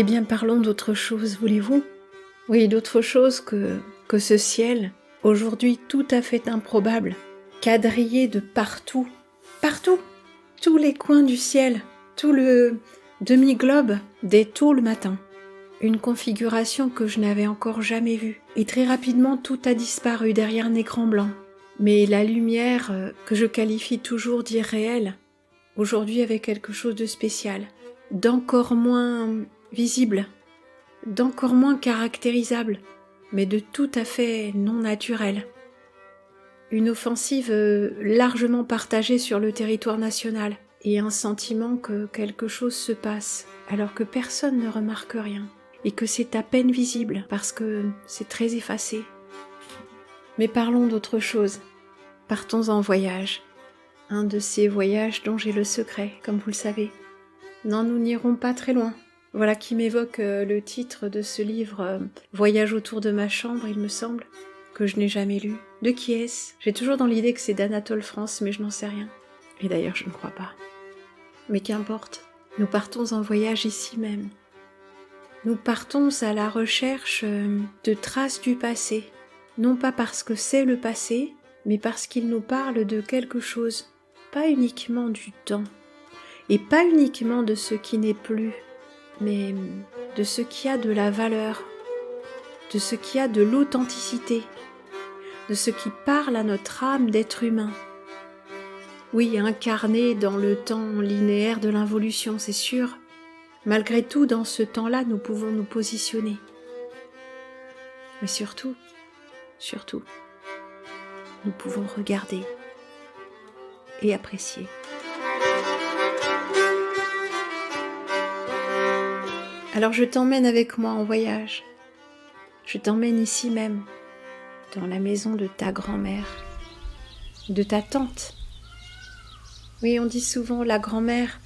Eh bien, parlons d'autre chose, voulez-vous ? Oui, d'autre chose que ce ciel, aujourd'hui tout à fait improbable, quadrillé de partout, partout, tous les coins du ciel, tout le demi-globe dès tôt le matin. Une configuration que je n'avais encore jamais vue. Et très rapidement, tout a disparu derrière un écran blanc. Mais la lumière, que je qualifie toujours d'irréelle, aujourd'hui avait quelque chose de spécial, d'encore moins visible, d'encore moins caractérisable, mais de tout à fait non naturel. Une offensive largement partagée sur le territoire national, et un sentiment que quelque chose se passe, alors que personne ne remarque rien, et que c'est à peine visible, parce que c'est très effacé. Mais parlons d'autre chose. Partons en voyage. Un de ces voyages dont j'ai le secret, comme vous le savez. Non, nous n'irons pas très loin. Voilà qui m'évoque le titre de ce livre, Voyage autour de ma chambre, il me semble, que je n'ai jamais lu. De qui est-ce ? J'ai toujours dans l'idée que c'est d'Anatole France, mais je n'en sais rien. Et d'ailleurs, je ne crois pas. Mais qu'importe, nous partons en voyage ici même. Nous partons à la recherche de traces du passé, non pas parce que c'est le passé, mais parce qu'il nous parle de quelque chose, pas uniquement du temps, et pas uniquement de ce qui n'est plus, mais de ce qui a de la valeur, de ce qui a de l'authenticité, de ce qui parle à notre âme d'être humain. Oui, incarné dans le temps linéaire de l'involution, c'est sûr. Malgré tout, dans ce temps-là, nous pouvons nous positionner. Mais surtout, nous pouvons regarder et apprécier. Alors je t'emmène avec moi en voyage. Je t'emmène ici même, dans la maison de ta grand-mère, de ta tante. Oui, on dit souvent la grand-mère,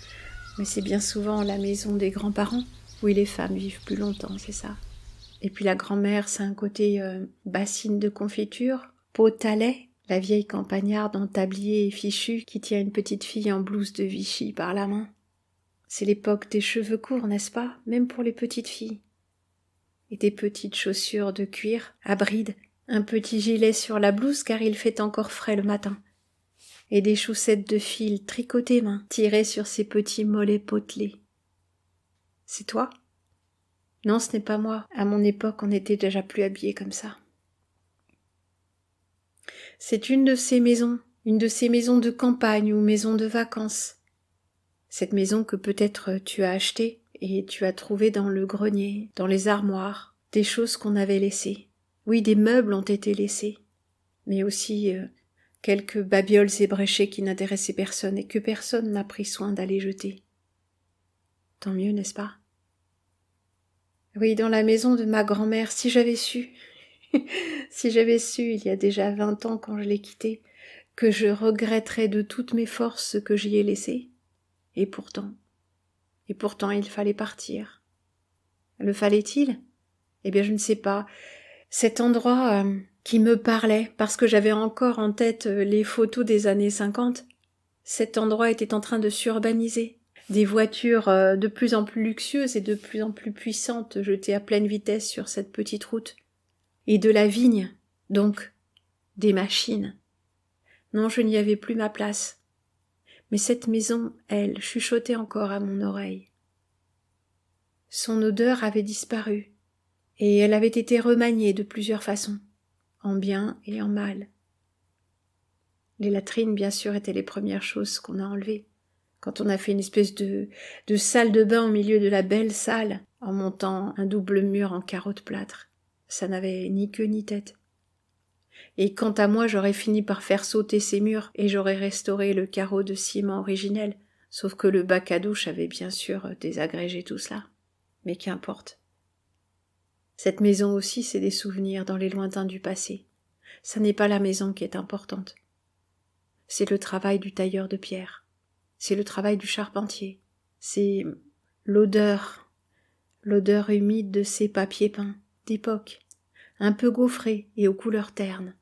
mais c'est bien souvent la maison des grands-parents. Oui, les femmes vivent plus longtemps, c'est ça. Et puis la grand-mère, c'est un côté bassine de confiture, pot à lait, la vieille campagnarde en tablier et fichu qui tient une petite fille en blouse de Vichy par la main. C'est l'époque des cheveux courts, n'est-ce pas ? Même pour les petites filles. Et des petites chaussures de cuir à brides, un petit gilet sur la blouse car il fait encore frais le matin. Et des chaussettes de fil tricotées main, tirées sur ses petits mollets potelés. C'est toi ? Non, ce n'est pas moi. À mon époque, on n'était déjà plus habillés comme ça. C'est une de ces maisons de campagne ou maison de vacances. Cette maison que peut-être tu as achetée et tu as trouvée dans le grenier, dans les armoires, des choses qu'on avait laissées. Oui, des meubles ont été laissés, mais aussi quelques babioles ébréchées qui n'intéressaient personne et que personne n'a pris soin d'aller jeter. Tant mieux, n'est-ce pas ? Oui, dans la maison de ma grand-mère, si j'avais su, si j'avais su il y a déjà 20 ans quand je l'ai quittée, que je regretterais de toutes mes forces ce que j'y ai laissé. Et pourtant, il fallait partir. Le fallait-il ? Eh bien, je ne sais pas. Cet endroit qui me parlait, parce que j'avais encore en tête les photos des années 50, cet endroit était en train de s'urbaniser. Des voitures de plus en plus luxueuses et de plus en plus puissantes jetées à pleine vitesse sur cette petite route. Et de la vigne, donc des machines. Non, je n'y avais plus ma place. Mais cette maison, elle, chuchotait encore à mon oreille. Son odeur avait disparu, et elle avait été remaniée de plusieurs façons, en bien et en mal. Les latrines, bien sûr, étaient les premières choses qu'on a enlevées. Quand on a fait une espèce de salle de bain au milieu de la belle salle, en montant un double mur en carreaux de plâtre, ça n'avait ni queue ni tête. Et quant à moi, j'aurais fini par faire sauter ces murs et j'aurais restauré le carreau de ciment originel, sauf que le bac à douche avait bien sûr désagrégé tout cela. Mais qu'importe. Cette maison aussi, c'est des souvenirs dans les lointains du passé. Ça n'est pas la maison qui est importante. C'est le travail du tailleur de pierre. C'est le travail du charpentier. C'est l'odeur humide de ces papiers peints d'époque, un peu gaufrés et aux couleurs ternes.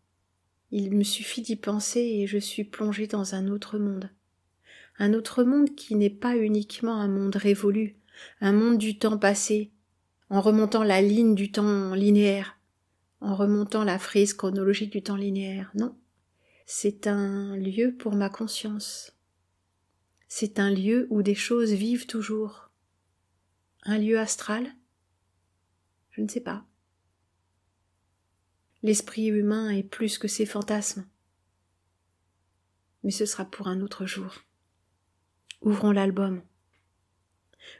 Il me suffit d'y penser et je suis plongée dans un autre monde. Un autre monde qui n'est pas uniquement un monde révolu, un monde du temps passé, en remontant la ligne du temps linéaire, en remontant la frise chronologique du temps linéaire. Non, c'est un lieu pour ma conscience. C'est un lieu où des choses vivent toujours. Un lieu astral? Je ne sais pas. L'esprit humain est plus que ses fantasmes. Mais ce sera pour un autre jour. Ouvrons l'album.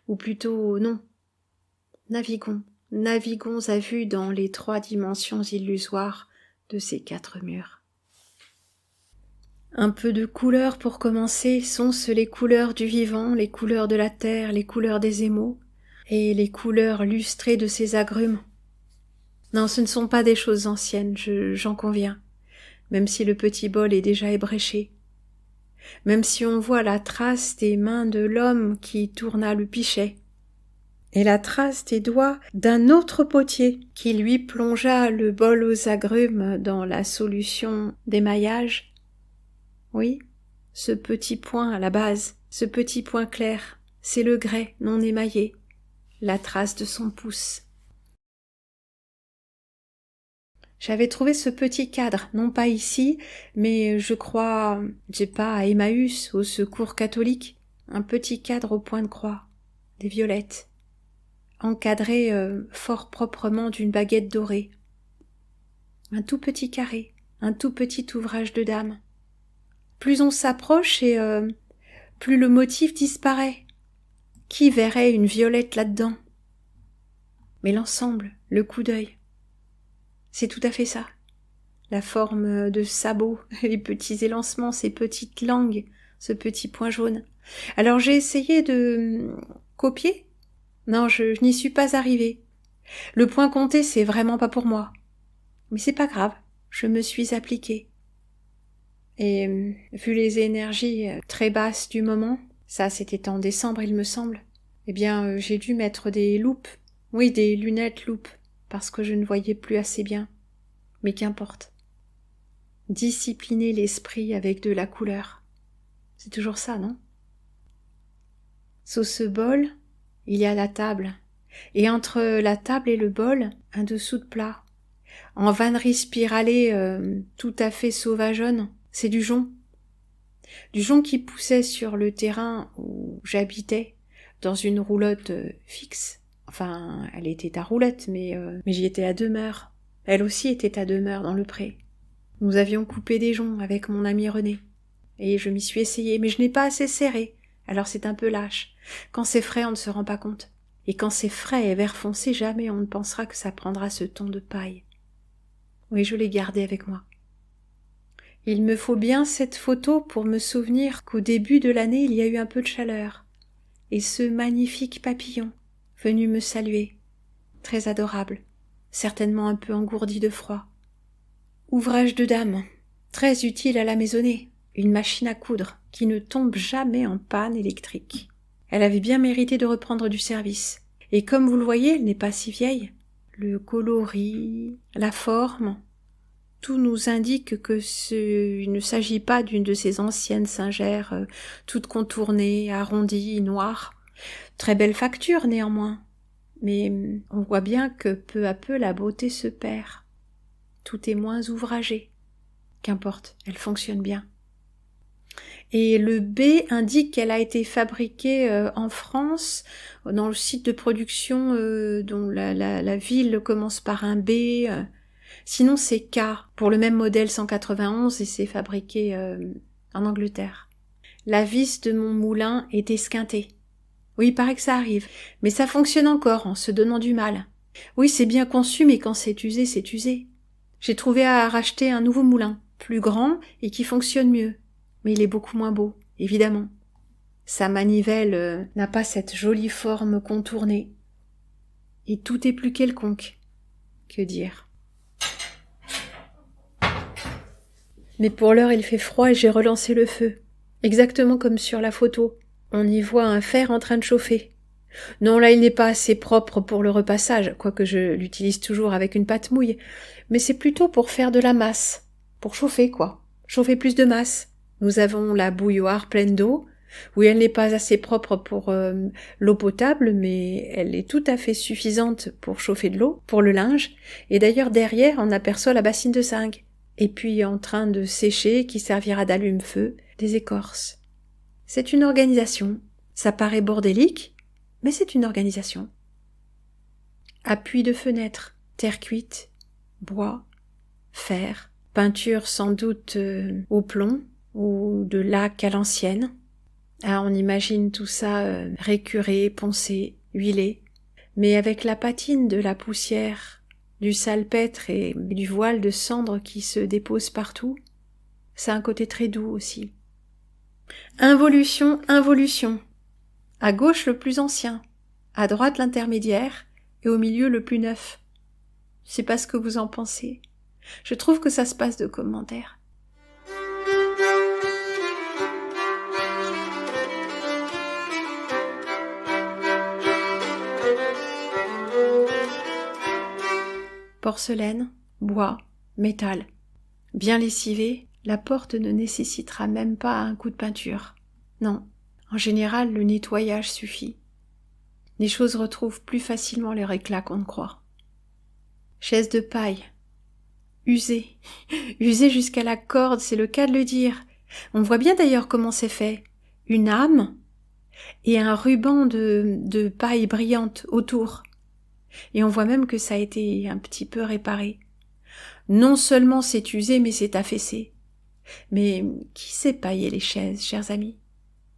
Ou plutôt, non. Naviguons à vue dans les 3 dimensions illusoires de ces 4 murs. Un peu de couleurs pour commencer, sont-ce les couleurs du vivant, les couleurs de la terre, les couleurs des émaux, et les couleurs lustrées de ces agrumes. Non, ce ne sont pas des choses anciennes, j'en conviens, même si le petit bol est déjà ébréché, même si on voit la trace des mains de l'homme qui tourna le pichet, et la trace des doigts d'un autre potier qui lui plongea le bol aux agrumes dans la solution d'émaillage. Oui, ce petit point à la base, ce petit point clair, c'est le grès non émaillé, la trace de son pouce. J'avais trouvé ce petit cadre, non pas ici, mais je crois, à Emmaüs, au Secours catholique, un petit cadre au point de croix, des violettes, encadré fort proprement d'une baguette dorée. Un tout petit carré, un tout petit ouvrage de dame. Plus on s'approche et plus le motif disparaît. Qui verrait une violette là-dedans? Mais l'ensemble, le coup d'œil, c'est tout à fait ça. La forme de sabot, les petits élancements, ces petites langues, ce petit point jaune. Alors j'ai essayé de copier. Non, je n'y suis pas arrivée. Le point compté, c'est vraiment pas pour moi. Mais c'est pas grave, je me suis appliquée. Et vu les énergies très basses du moment, ça c'était en décembre il me semble, eh bien j'ai dû mettre des loupes, oui des lunettes loupes, parce que je ne voyais plus assez bien. Mais qu'importe. Discipliner l'esprit avec de la couleur. C'est toujours ça, non? Sous ce bol, il y a la table. Et entre la table et le bol, un dessous de plat. En vannerie spiralée tout à fait sauvageonne, c'est du jonc. Du jonc qui poussait sur le terrain où j'habitais, dans une roulotte fixe. Enfin, elle était à roulette, mais j'y étais à demeure. Elle aussi était à demeure dans le pré. Nous avions coupé des joncs avec mon ami René. Et je m'y suis essayée, mais je n'ai pas assez serré. Alors c'est un peu lâche. Quand c'est frais, on ne se rend pas compte. Et quand c'est frais et vert foncé, jamais on ne pensera que ça prendra ce ton de paille. Oui, je l'ai gardé avec moi. Il me faut bien cette photo pour me souvenir qu'au début de l'année, il y a eu un peu de chaleur. Et ce magnifique papillon, venu me saluer, très adorable, certainement un peu engourdi de froid. Ouvrage de dame, très utile à la maisonnée, une machine à coudre qui ne tombe jamais en panne électrique. Elle avait bien mérité de reprendre du service. Et comme vous le voyez, elle n'est pas si vieille. Le coloris, la forme, tout nous indique il ne s'agit pas d'une de ces anciennes singères toutes contournées, arrondies, noires. Très belle facture néanmoins. Mais on voit bien que peu à peu la beauté se perd. Tout est moins ouvragé. Qu'importe, elle fonctionne bien. Et le B indique qu'elle a été fabriquée en France, dans le site de production dont la ville commence par un B. Sinon c'est K, pour le même modèle 191, et c'est fabriqué en Angleterre. La vis de mon moulin est esquintée. Oui, il paraît que ça arrive, mais ça fonctionne encore en se donnant du mal. Oui, c'est bien conçu, mais quand c'est usé, c'est usé. J'ai trouvé à racheter un nouveau moulin, plus grand et qui fonctionne mieux. Mais il est beaucoup moins beau, évidemment. Sa manivelle n'a pas cette jolie forme contournée. Et tout est plus quelconque. Que dire? Mais pour l'heure, il fait froid et j'ai relancé le feu. Exactement comme sur la photo. On y voit un fer en train de chauffer. Non, là, il n'est pas assez propre pour le repassage, quoique je l'utilise toujours avec une pâte mouille. Mais c'est plutôt pour faire de la masse. Pour chauffer, quoi. Chauffer plus de masse. Nous avons la bouilloire pleine d'eau. Oui, elle n'est pas assez propre pour l'eau potable, mais elle est tout à fait suffisante pour chauffer de l'eau, pour le linge. Et d'ailleurs, derrière, on aperçoit la bassine de zinc. Et puis, en train de sécher, qui servira d'allume-feu, des écorces. C'est une organisation. Ça paraît bordélique, mais c'est une organisation. Appui de fenêtre, terre cuite, bois, fer, peinture sans doute au plomb ou de laque à l'ancienne. Ah, on imagine tout ça récuré, poncé, huilé, mais avec la patine de la poussière, du salpêtre et du voile de cendre qui se dépose partout. Ça a un côté très doux aussi. Involution, involution. À gauche le plus ancien, à droite l'intermédiaire et au milieu le plus neuf. Je sais pas ce que vous en pensez. Je trouve que ça se passe de commentaires. Porcelaine, bois, métal. Bien lessivée, la porte ne nécessitera même pas un coup de peinture. Non, en général, le nettoyage suffit. Les choses retrouvent plus facilement leur éclat qu'on ne croit. Chaise de paille. Usée. Usée jusqu'à la corde, c'est le cas de le dire. On voit bien d'ailleurs comment c'est fait. Une âme et un ruban de paille brillante autour. Et on voit même que ça a été un petit peu réparé. Non seulement c'est usé, mais c'est affaissé. Mais qui sait pailler les chaises, chers amis?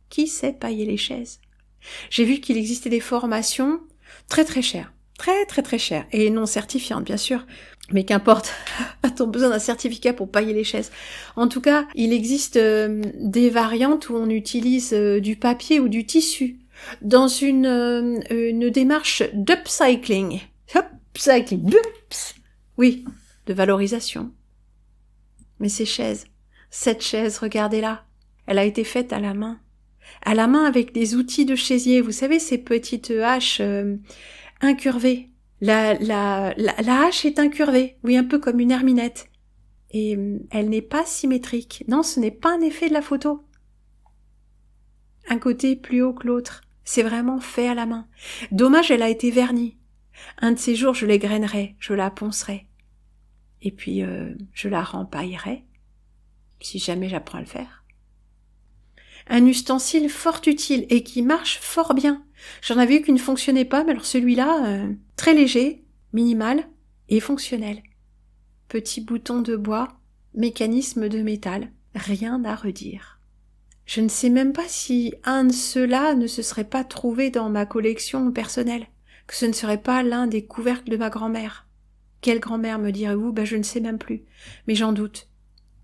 Qui sait pailler les chaises? J'ai vu qu'il existait des formations très très chères. Très très très chères. Et non certifiantes, bien sûr. Mais qu'importe, a-t-on besoin d'un certificat pour pailler les chaises? En tout cas, il existe des variantes où on utilise du papier ou du tissu dans une démarche d'upcycling. Upcycling, oui, de valorisation. Mais ces chaises, cette chaise, regardez-la, elle a été faite à la main. À la main avec des outils de chaisier, vous savez, ces petites haches incurvées. La hache est incurvée, oui, un peu comme une herminette. Et elle n'est pas symétrique. Non, ce n'est pas un effet de la photo. Un côté plus haut que l'autre. C'est vraiment fait à la main. Dommage, elle a été vernie. Un de ces jours, je l'égrainerai, je la poncerai. Et puis, je la rempaillerai, si jamais j'apprends à le faire. Un ustensile fort utile et qui marche fort bien. J'en avais eu qui ne fonctionnait pas, mais alors celui-là, très léger, minimal et fonctionnel. Petit bouton de bois, mécanisme de métal, rien à redire. Je ne sais même pas si un de ceux-là ne se serait pas trouvé dans ma collection personnelle, que ce ne serait pas l'un des couvercles de ma grand-mère. Quelle grand-mère, me direz-vous? Je ne sais même plus, mais j'en doute.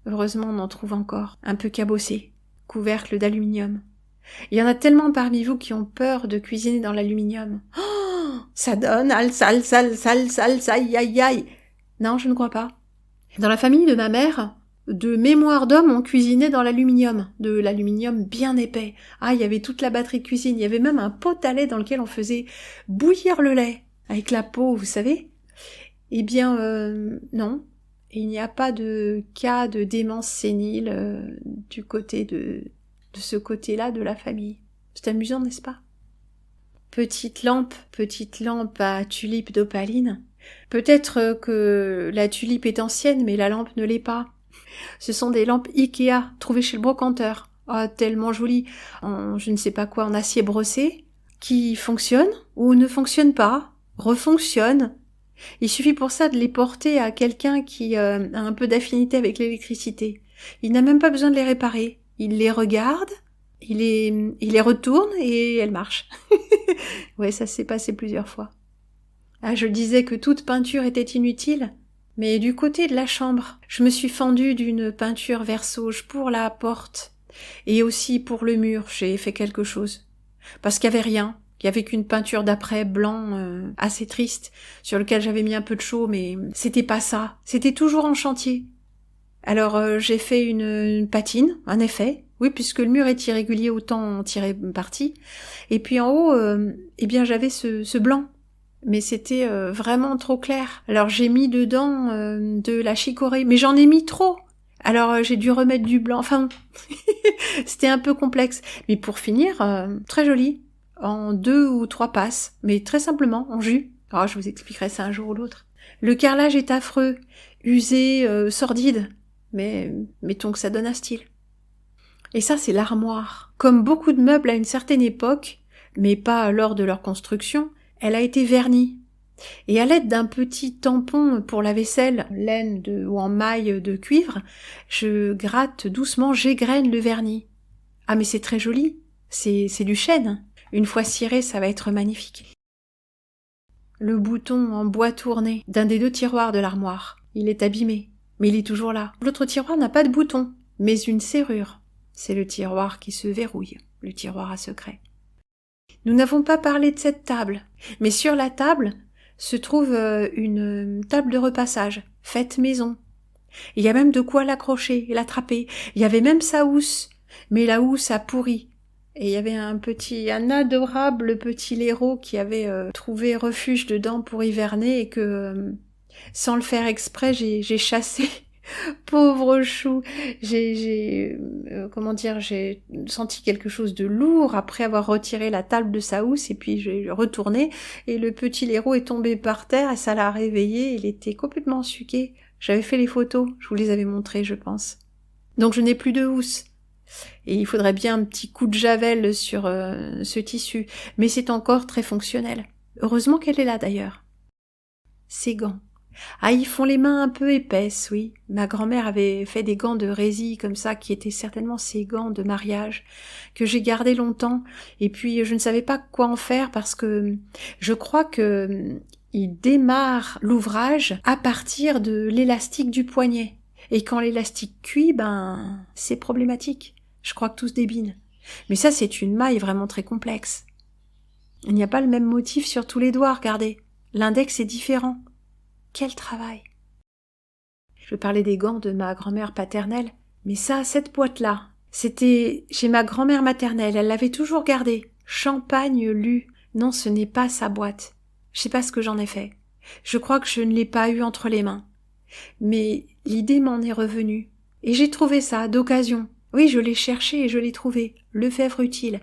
Heureusement, on en trouve encore, un peu cabossé, couvercle d'aluminium. Il y en a tellement parmi vous qui ont peur de cuisiner dans l'aluminium. Oh, ça donne, aïe, aïe, aïe. Non, je ne crois pas. Dans la famille de ma mère, de mémoire d'homme, on cuisinait dans l'aluminium, de l'aluminium bien épais. Ah, il y avait toute la batterie de cuisine, il y avait même un pot à lait dans lequel on faisait bouillir le lait, avec la peau, vous savez. Eh bien, non. Il n'y a pas de cas de démence sénile du côté de ce côté-là de la famille. C'est amusant, n'est-ce pas? Petite lampe à tulipe d'opaline. Peut-être que la tulipe est ancienne, mais la lampe ne l'est pas. Ce sont des lampes Ikea, trouvées chez le brocanteur. Ah, tellement jolies, en je ne sais pas quoi, en acier brossé, qui fonctionnent ou ne fonctionnent pas, refonctionnent. Il suffit pour ça de les porter à quelqu'un qui a un peu d'affinité avec l'électricité. Il n'a même pas besoin de les réparer. Il les regarde, il les retourne et elles marchent. Ouais, ça s'est passé plusieurs fois. Ah, je disais que toute peinture était inutile, mais du côté de la chambre, je me suis fendue d'une peinture vert sauge pour la porte et aussi pour le mur, j'ai fait quelque chose. Parce qu'il n'y avait rien. Il n'y avait qu'une peinture d'après blanc assez triste, sur lequel j'avais mis un peu de chaux, mais c'était pas ça. C'était toujours en chantier. Alors j'ai fait une patine, un effet, oui, puisque le mur est irrégulier, autant en tirer parti. Et puis en haut, eh bien j'avais ce blanc, mais c'était vraiment trop clair. Alors j'ai mis dedans de la chicorée, mais j'en ai mis trop. Alors j'ai dû remettre du blanc. Enfin, C'était un peu complexe. Mais pour finir, très joli. En 2 ou 3 passes. Mais très simplement, en jus. Oh, je vous expliquerai ça un jour ou l'autre. Le carrelage est affreux, usé, sordide. Mais mettons que ça donne un style. Et ça, c'est l'armoire. Comme beaucoup de meubles à une certaine époque, mais pas lors de leur construction, elle a été vernie. Et à l'aide d'un petit tampon pour la vaisselle, laine ou en maille de cuivre, je gratte doucement, j'égrène le vernis. Ah mais c'est très joli, c'est du chêne. Une fois ciré, ça va être magnifique. Le bouton en bois tourné d'un des 2 tiroirs de l'armoire, il est abîmé, mais il est toujours là. L'autre tiroir n'a pas de bouton, mais une serrure. C'est le tiroir qui se verrouille, le tiroir à secret. Nous n'avons pas parlé de cette table, mais sur la table se trouve une table de repassage, faite maison. Il y a même de quoi l'accrocher et l'attraper. Il y avait même sa housse, mais la housse a pourri. Et il y avait un adorable petit laireau qui avait trouvé refuge dedans pour hiverner et que, sans le faire exprès, j'ai chassé. Pauvre chou, j'ai senti quelque chose de lourd après avoir retiré la table de sa housse et puis j'ai retourné et le petit laireau est tombé par terre et ça l'a réveillé, il était complètement ensuqué. J'avais fait les photos, je vous les avais montrées je pense. Donc je n'ai plus de housse. Et il faudrait bien un petit coup de javel sur ce tissu, mais c'est encore très fonctionnel. Heureusement qu'elle est là d'ailleurs. Ces gants. Ah, ils font les mains un peu épaisses, oui. Ma grand-mère avait fait des gants de résille comme ça, qui étaient certainement ses gants de mariage, que j'ai gardés longtemps, et puis je ne savais pas quoi en faire parce que je crois que il démarre l'ouvrage à partir de l'élastique du poignet. Et quand l'élastique cuit, c'est problématique. Je crois que tout se débine. Mais ça, c'est une maille vraiment très complexe. Il n'y a pas le même motif sur tous les doigts, regardez. L'index est différent. Quel travail! Je parlais des gants de ma grand-mère paternelle, mais ça, cette boîte-là, c'était chez ma grand-mère maternelle, elle l'avait toujours gardée. Champagne lu. Non, ce n'est pas sa boîte. Je sais pas ce que j'en ai fait. Je crois que je ne l'ai pas eu entre les mains. Mais l'idée m'en est revenue. Et j'ai trouvé ça, d'occasion. Oui, je l'ai cherché et je l'ai trouvé. Lefèvre utile.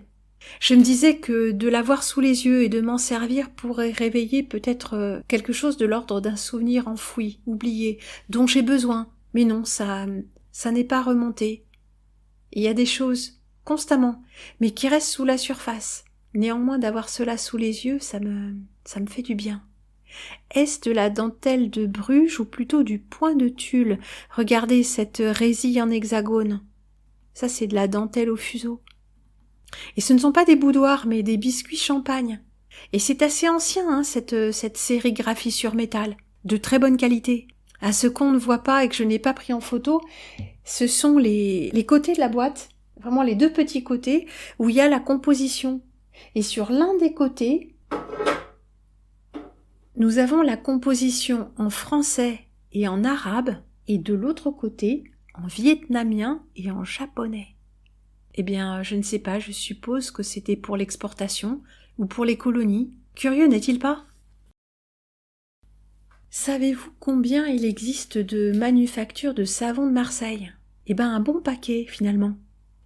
Je me disais que de l'avoir sous les yeux et de m'en servir pourrait réveiller peut-être quelque chose de l'ordre d'un souvenir enfoui, oublié, dont j'ai besoin. Mais non, ça n'est pas remonté. Il y a des choses, constamment, mais qui restent sous la surface. Néanmoins, d'avoir cela sous les yeux, ça me fait du bien. Est-ce de la dentelle de Bruges ou plutôt du point de tulle? Regardez cette résille en hexagone. Ça, c'est de la dentelle au fuseau. Et ce ne sont pas des boudoirs, mais des biscuits champagne. Et c'est assez ancien, cette sérigraphie sur métal, de très bonne qualité. À ce qu'on ne voit pas et que je n'ai pas pris en photo, ce sont les côtés de la boîte, vraiment les 2 petits côtés, où il y a la composition. Et sur l'un des côtés, nous avons la composition en français et en arabe, et de l'autre côté, en vietnamien et en japonais. Eh bien, je ne sais pas, je suppose que c'était pour l'exportation ou pour les colonies. Curieux, n'est-il pas? Savez-vous combien il existe de manufactures de savon de Marseille? Eh ben, un bon paquet, finalement.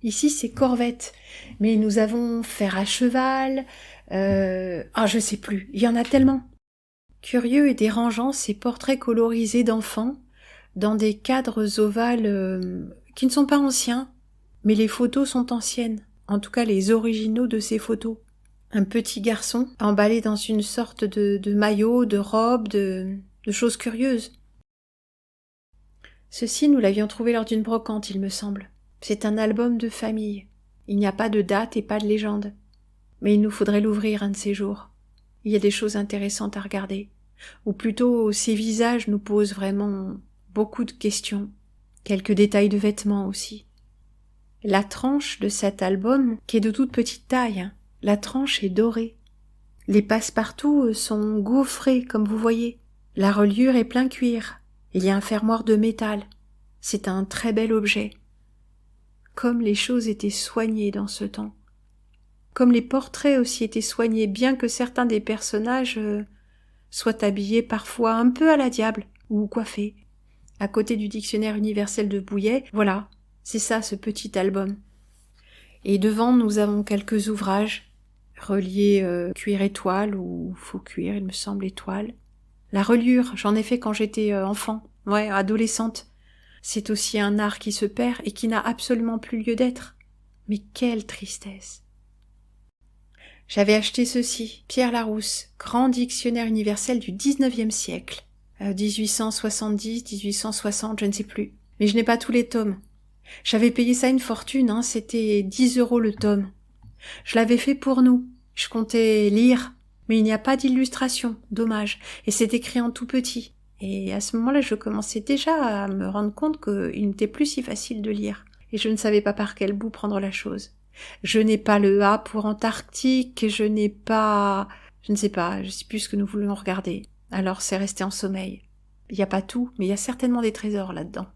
Ici, c'est Corvette, mais nous avons fer à cheval, je sais plus, il y en a tellement. Curieux et dérangeant ces portraits colorisés d'enfants, dans des cadres ovales qui ne sont pas anciens, mais les photos sont anciennes, en tout cas les originaux de ces photos. Un petit garçon emballé dans une sorte de maillot, de robe, de choses curieuses. Ceci, nous l'avions trouvé lors d'une brocante, il me semble. C'est un album de famille. Il n'y a pas de date et pas de légende. Mais il nous faudrait l'ouvrir un de ces jours. Il y a des choses intéressantes à regarder. Ou plutôt, ces visages nous posent vraiment beaucoup de questions. Quelques détails de vêtements aussi. La tranche de cet album, qui est de toute petite taille, la tranche est dorée. Les passe-partout sont gaufrés, comme vous voyez. La reliure est plein cuir. Il y a un fermoir de métal. C'est un très bel objet. Comme les choses étaient soignées dans ce temps. Comme les portraits aussi étaient soignés, bien que certains des personnages soient habillés parfois un peu à la diable, ou coiffés. À côté du dictionnaire universel de Bouillet, voilà, c'est ça ce petit album. Et devant, nous avons quelques ouvrages reliés cuir étoile ou faux cuir, il me semble, étoile. La reliure, j'en ai fait quand j'étais enfant, adolescente. C'est aussi un art qui se perd et qui n'a absolument plus lieu d'être. Mais quelle tristesse! J'avais acheté ceci, Pierre Larousse, grand dictionnaire universel du 19e siècle. 1870, 1860, je ne sais plus. Mais je n'ai pas tous les tomes. J'avais payé ça une fortune, c'était 10 € le tome. Je l'avais fait pour nous. Je comptais lire, mais il n'y a pas d'illustration, dommage. Et c'est écrit en tout petit. Et à ce moment-là, je commençais déjà à me rendre compte qu'il n'était plus si facile de lire. Et je ne savais pas par quel bout prendre la chose. Je n'ai pas le A pour Antarctique, je ne sais pas plus ce que nous voulions regarder. Alors c'est resté en sommeil. Il n'y a pas tout, mais il y a certainement des trésors là-dedans.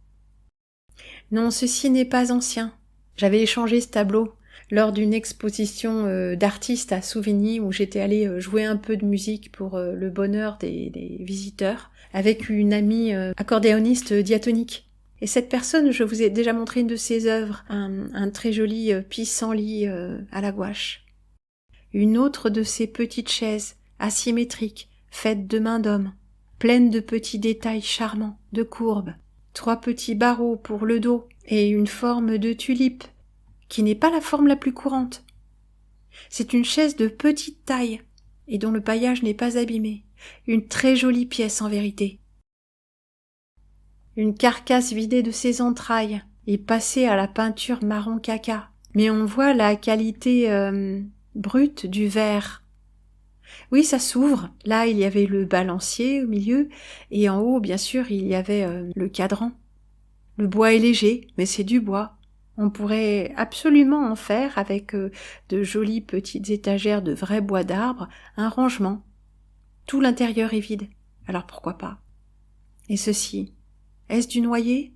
Non, ceci n'est pas ancien. J'avais échangé ce tableau lors d'une exposition d'artistes à Souvigny où j'étais allée jouer un peu de musique pour le bonheur des visiteurs avec une amie accordéoniste diatonique. Et cette personne, je vous ai déjà montré une de ses œuvres, un très joli pissenlit à la gouache. Une autre de ces petites chaises, asymétriques, faites de main d'homme, pleines de petits détails charmants, de courbes, 3 petits barreaux pour le dos et une forme de tulipe, qui n'est pas la forme la plus courante. C'est une chaise de petite taille et dont le paillage n'est pas abîmé, une très jolie pièce en vérité. Une carcasse vidée de ses entrailles et passée à la peinture marron caca. Mais on voit la qualité brute du verre. Oui, ça s'ouvre. Là, il y avait le balancier au milieu et en haut, bien sûr, il y avait le cadran. Le bois est léger, mais c'est du bois. On pourrait absolument en faire, avec de jolies petites étagères de vrai bois d'arbre, un rangement. Tout l'intérieur est vide. Alors pourquoi pas? Et ceci, est-ce du noyer?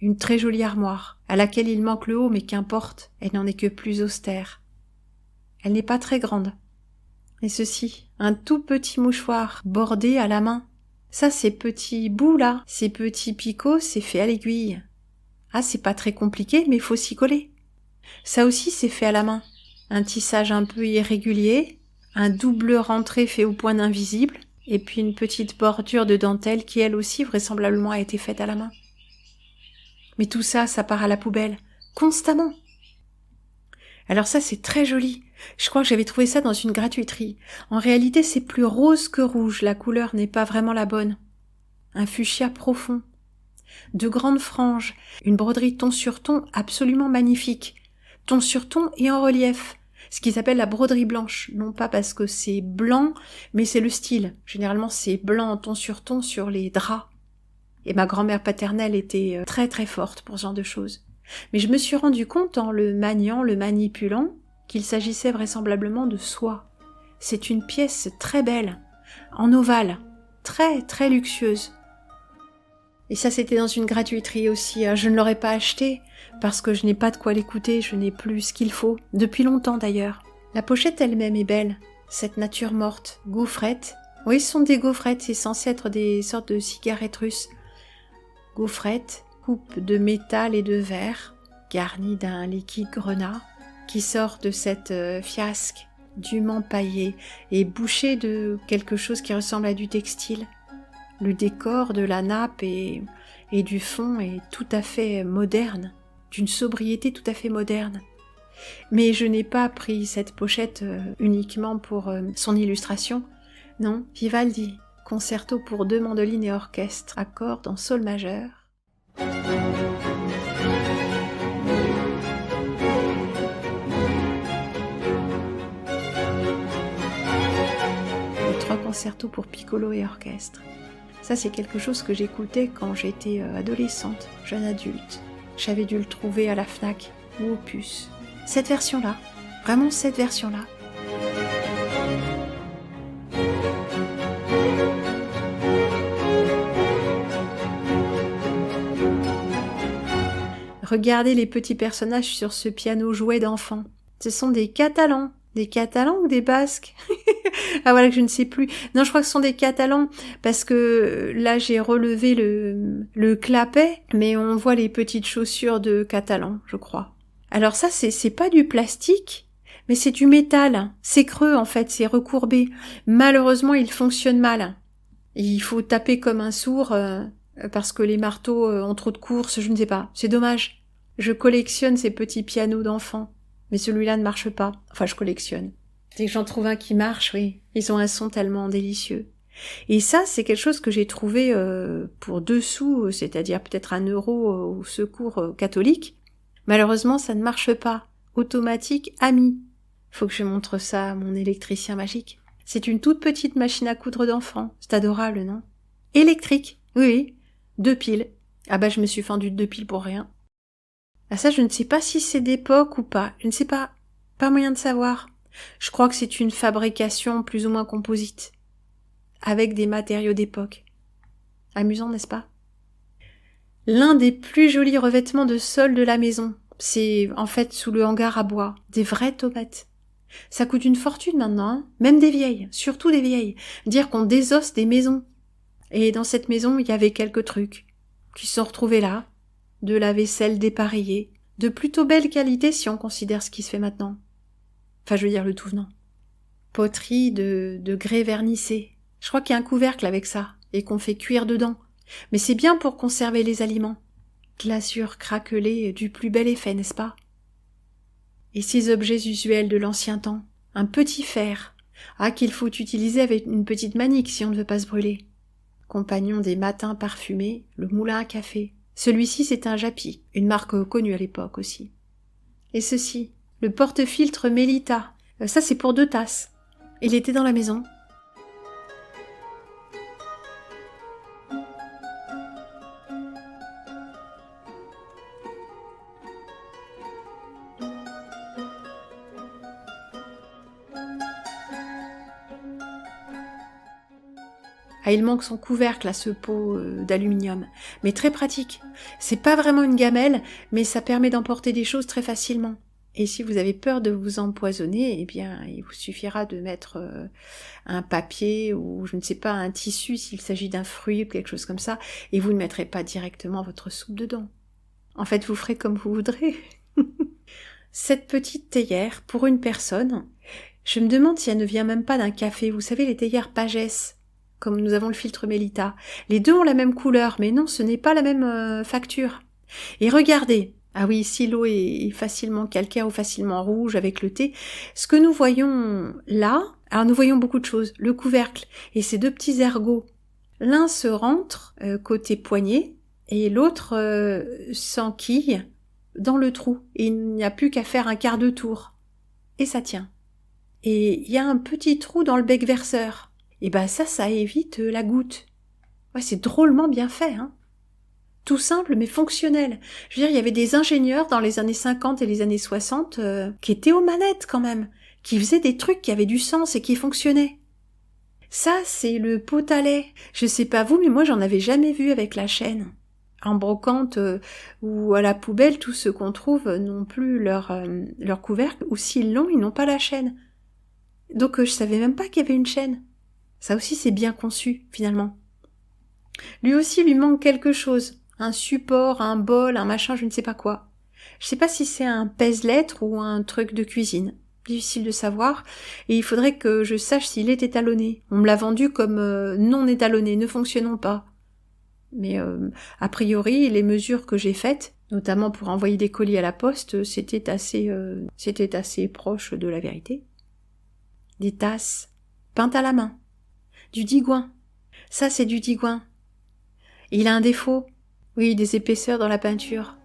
Une très jolie armoire, à laquelle il manque le haut, mais qu'importe, elle n'en est que plus austère. Elle n'est pas très grande. Et ceci, un tout petit mouchoir, bordé à la main. Ça, ces petits bouts là, ces petits picots, c'est fait à l'aiguille. Ah, c'est pas très compliqué, mais il faut s'y coller. Ça aussi, c'est fait à la main. Un tissage un peu irrégulier, un double rentré fait au point d'invisible, et puis une petite bordure de dentelle qui, elle aussi, vraisemblablement a été faite à la main. Mais tout ça, ça part à la poubelle, constamment. Alors ça, c'est très joli. Je crois que j'avais trouvé ça dans une gratuiterie. En réalité, c'est plus rose que rouge, la couleur n'est pas vraiment la bonne. Un fuchsia profond. De grandes franges, une broderie ton sur ton absolument magnifique. Ton sur ton et en relief. Ce qu'ils appellent la broderie blanche. Non pas parce que c'est blanc, mais c'est le style. Généralement, c'est blanc ton sur les draps. Et ma grand-mère paternelle était très très forte pour ce genre de choses. Mais je me suis rendu compte en le maniant, le manipulant, qu'il s'agissait vraisemblablement de soie. C'est une pièce très belle, en ovale, très très luxueuse. Et ça, c'était dans une gratuiterie aussi. Je ne l'aurais pas acheté parce que je n'ai pas de quoi l'écouter, je n'ai plus ce qu'il faut, depuis longtemps d'ailleurs. La pochette elle-même est belle, cette nature morte, gaufrettes. Oui, ce sont des gaufrettes, c'est censé être des sortes de cigarettes russes. Gaufrettes, coupe de métal et de verre, garnie d'un liquide grenat, qui sort de cette fiasque dûment paillée et bouchée de quelque chose qui ressemble à du textile. Le décor de la nappe et du fond est tout à fait moderne, d'une sobriété tout à fait moderne. Mais je n'ai pas pris cette pochette uniquement pour son illustration. Non, Vivaldi, concerto pour 2 mandolines et orchestre, à cordes en sol majeur. Et 3 concertos pour piccolo et orchestre. Ça, c'est quelque chose que j'écoutais quand j'étais adolescente, jeune adulte. J'avais dû le trouver à la Fnac ou au Puce. Cette version-là, vraiment cette version-là. Regardez les petits personnages sur ce piano jouet d'enfant. Ce sont des Catalans. Des Catalans ou des Basques? Ah voilà, que je ne sais plus. Non, je crois que ce sont des Catalans, parce que là, j'ai relevé le clapet, mais on voit les petites chaussures de Catalans, je crois. Alors ça, c'est pas du plastique, mais c'est du métal. C'est creux, en fait, c'est recourbé. Malheureusement, il fonctionne mal. Il faut taper comme un sourd parce que les marteaux ont trop de courses, je ne sais pas. C'est dommage. Je collectionne ces petits pianos d'enfants. Mais celui-là ne marche pas. Enfin, je collectionne. Dès que j'en trouve un qui marche, oui. Ils ont un son tellement délicieux. Et ça, c'est quelque chose que j'ai trouvé pour 2 sous, c'est-à-dire peut-être 1 euro au secours catholique. Malheureusement, ça ne marche pas. Automatique, ami. Faut que je montre ça à mon électricien magique. C'est une toute petite machine à coudre d'enfant. C'est adorable, non? Électrique, oui, oui. 2 piles. Ah bah, je me suis fendu de 2 piles pour rien. Ah ça, je ne sais pas si c'est d'époque ou pas. Je ne sais pas. Pas moyen de savoir. Je crois que c'est une fabrication plus ou moins composite. Avec des matériaux d'époque. Amusant, n'est-ce pas? L'un des plus jolis revêtements de sol de la maison. C'est en fait sous le hangar à bois. Des vraies tomates. Ça coûte une fortune maintenant, hein, même des vieilles, surtout des vieilles. Dire qu'on désosse des maisons. Et dans cette maison, il y avait quelques trucs qui se sont retrouvés là. De la vaisselle dépareillée, de plutôt belle qualité si on considère ce qui se fait maintenant. Enfin, je veux dire le tout venant. Poterie de grès vernissé. Je crois qu'il y a un couvercle avec ça, et qu'on fait cuire dedans. Mais c'est bien pour conserver les aliments. Glaçure craquelée du plus bel effet, n'est-ce pas? Et ces objets usuels de l'ancien temps. Un petit fer. Ah, qu'il faut utiliser avec une petite manique si on ne veut pas se brûler. Compagnon des matins parfumés, le moulin à café. Celui-ci, c'est un Japy, une marque connue à l'époque aussi. Et ceci, le porte-filtre Melita. Ça, c'est pour 2 tasses. Il était dans la maison. Ah, il manque son couvercle à ce pot d'aluminium, mais très pratique. C'est pas vraiment une gamelle, mais ça permet d'emporter des choses très facilement. Et si vous avez peur de vous empoisonner, eh bien, il vous suffira de mettre un papier ou, je ne sais pas, un tissu s'il s'agit d'un fruit ou quelque chose comme ça, et vous ne mettrez pas directement votre soupe dedans. En fait, vous ferez comme vous voudrez. Cette petite théière, pour une personne, je me demande si elle ne vient même pas d'un café. Vous savez, les théières Pagès, comme nous avons le filtre Melita. Les deux ont la même couleur, mais non, ce n'est pas la même facture. Et regardez, ah oui, ici l'eau est facilement calcaire ou facilement rouge avec le thé. Ce que nous voyons là, alors nous voyons beaucoup de choses. Le couvercle et ces 2 petits ergots. L'un se rentre côté poignet et l'autre s'enquille dans le trou. Et il n'y a plus qu'à faire un quart de tour. Et ça tient. Et il y a un petit trou dans le bec verseur. Et ben ça évite la goutte. Ouais, c'est drôlement bien fait, hein. Tout simple mais fonctionnel. Je veux dire, il y avait des ingénieurs dans les années 50 et les années 60 qui étaient aux manettes quand même, qui faisaient des trucs qui avaient du sens et qui fonctionnaient. Ça, c'est le pot à lait. Je sais pas vous, mais moi j'en avais jamais vu avec la chaîne. En brocante ou à la poubelle, tous ceux qu'on trouve n'ont plus leur couvercle, ou s'ils l'ont, ils n'ont pas la chaîne. Donc je savais même pas qu'il y avait une chaîne. Ça aussi c'est bien conçu, finalement. Lui aussi lui manque quelque chose. Un support, un bol, un machin, je ne sais pas quoi. Je sais pas si c'est un pèse-lettres ou un truc de cuisine. Difficile de savoir. Et il faudrait que je sache s'il est étalonné. On me l'a vendu comme non étalonné, ne fonctionnant pas. Mais a priori, les mesures que j'ai faites, notamment pour envoyer des colis à la poste, c'était assez proche de la vérité. Des tasses, peintes à la main. Du Digoin. Ça, c'est du Digoin. Il a un défaut. Oui, des épaisseurs dans la peinture.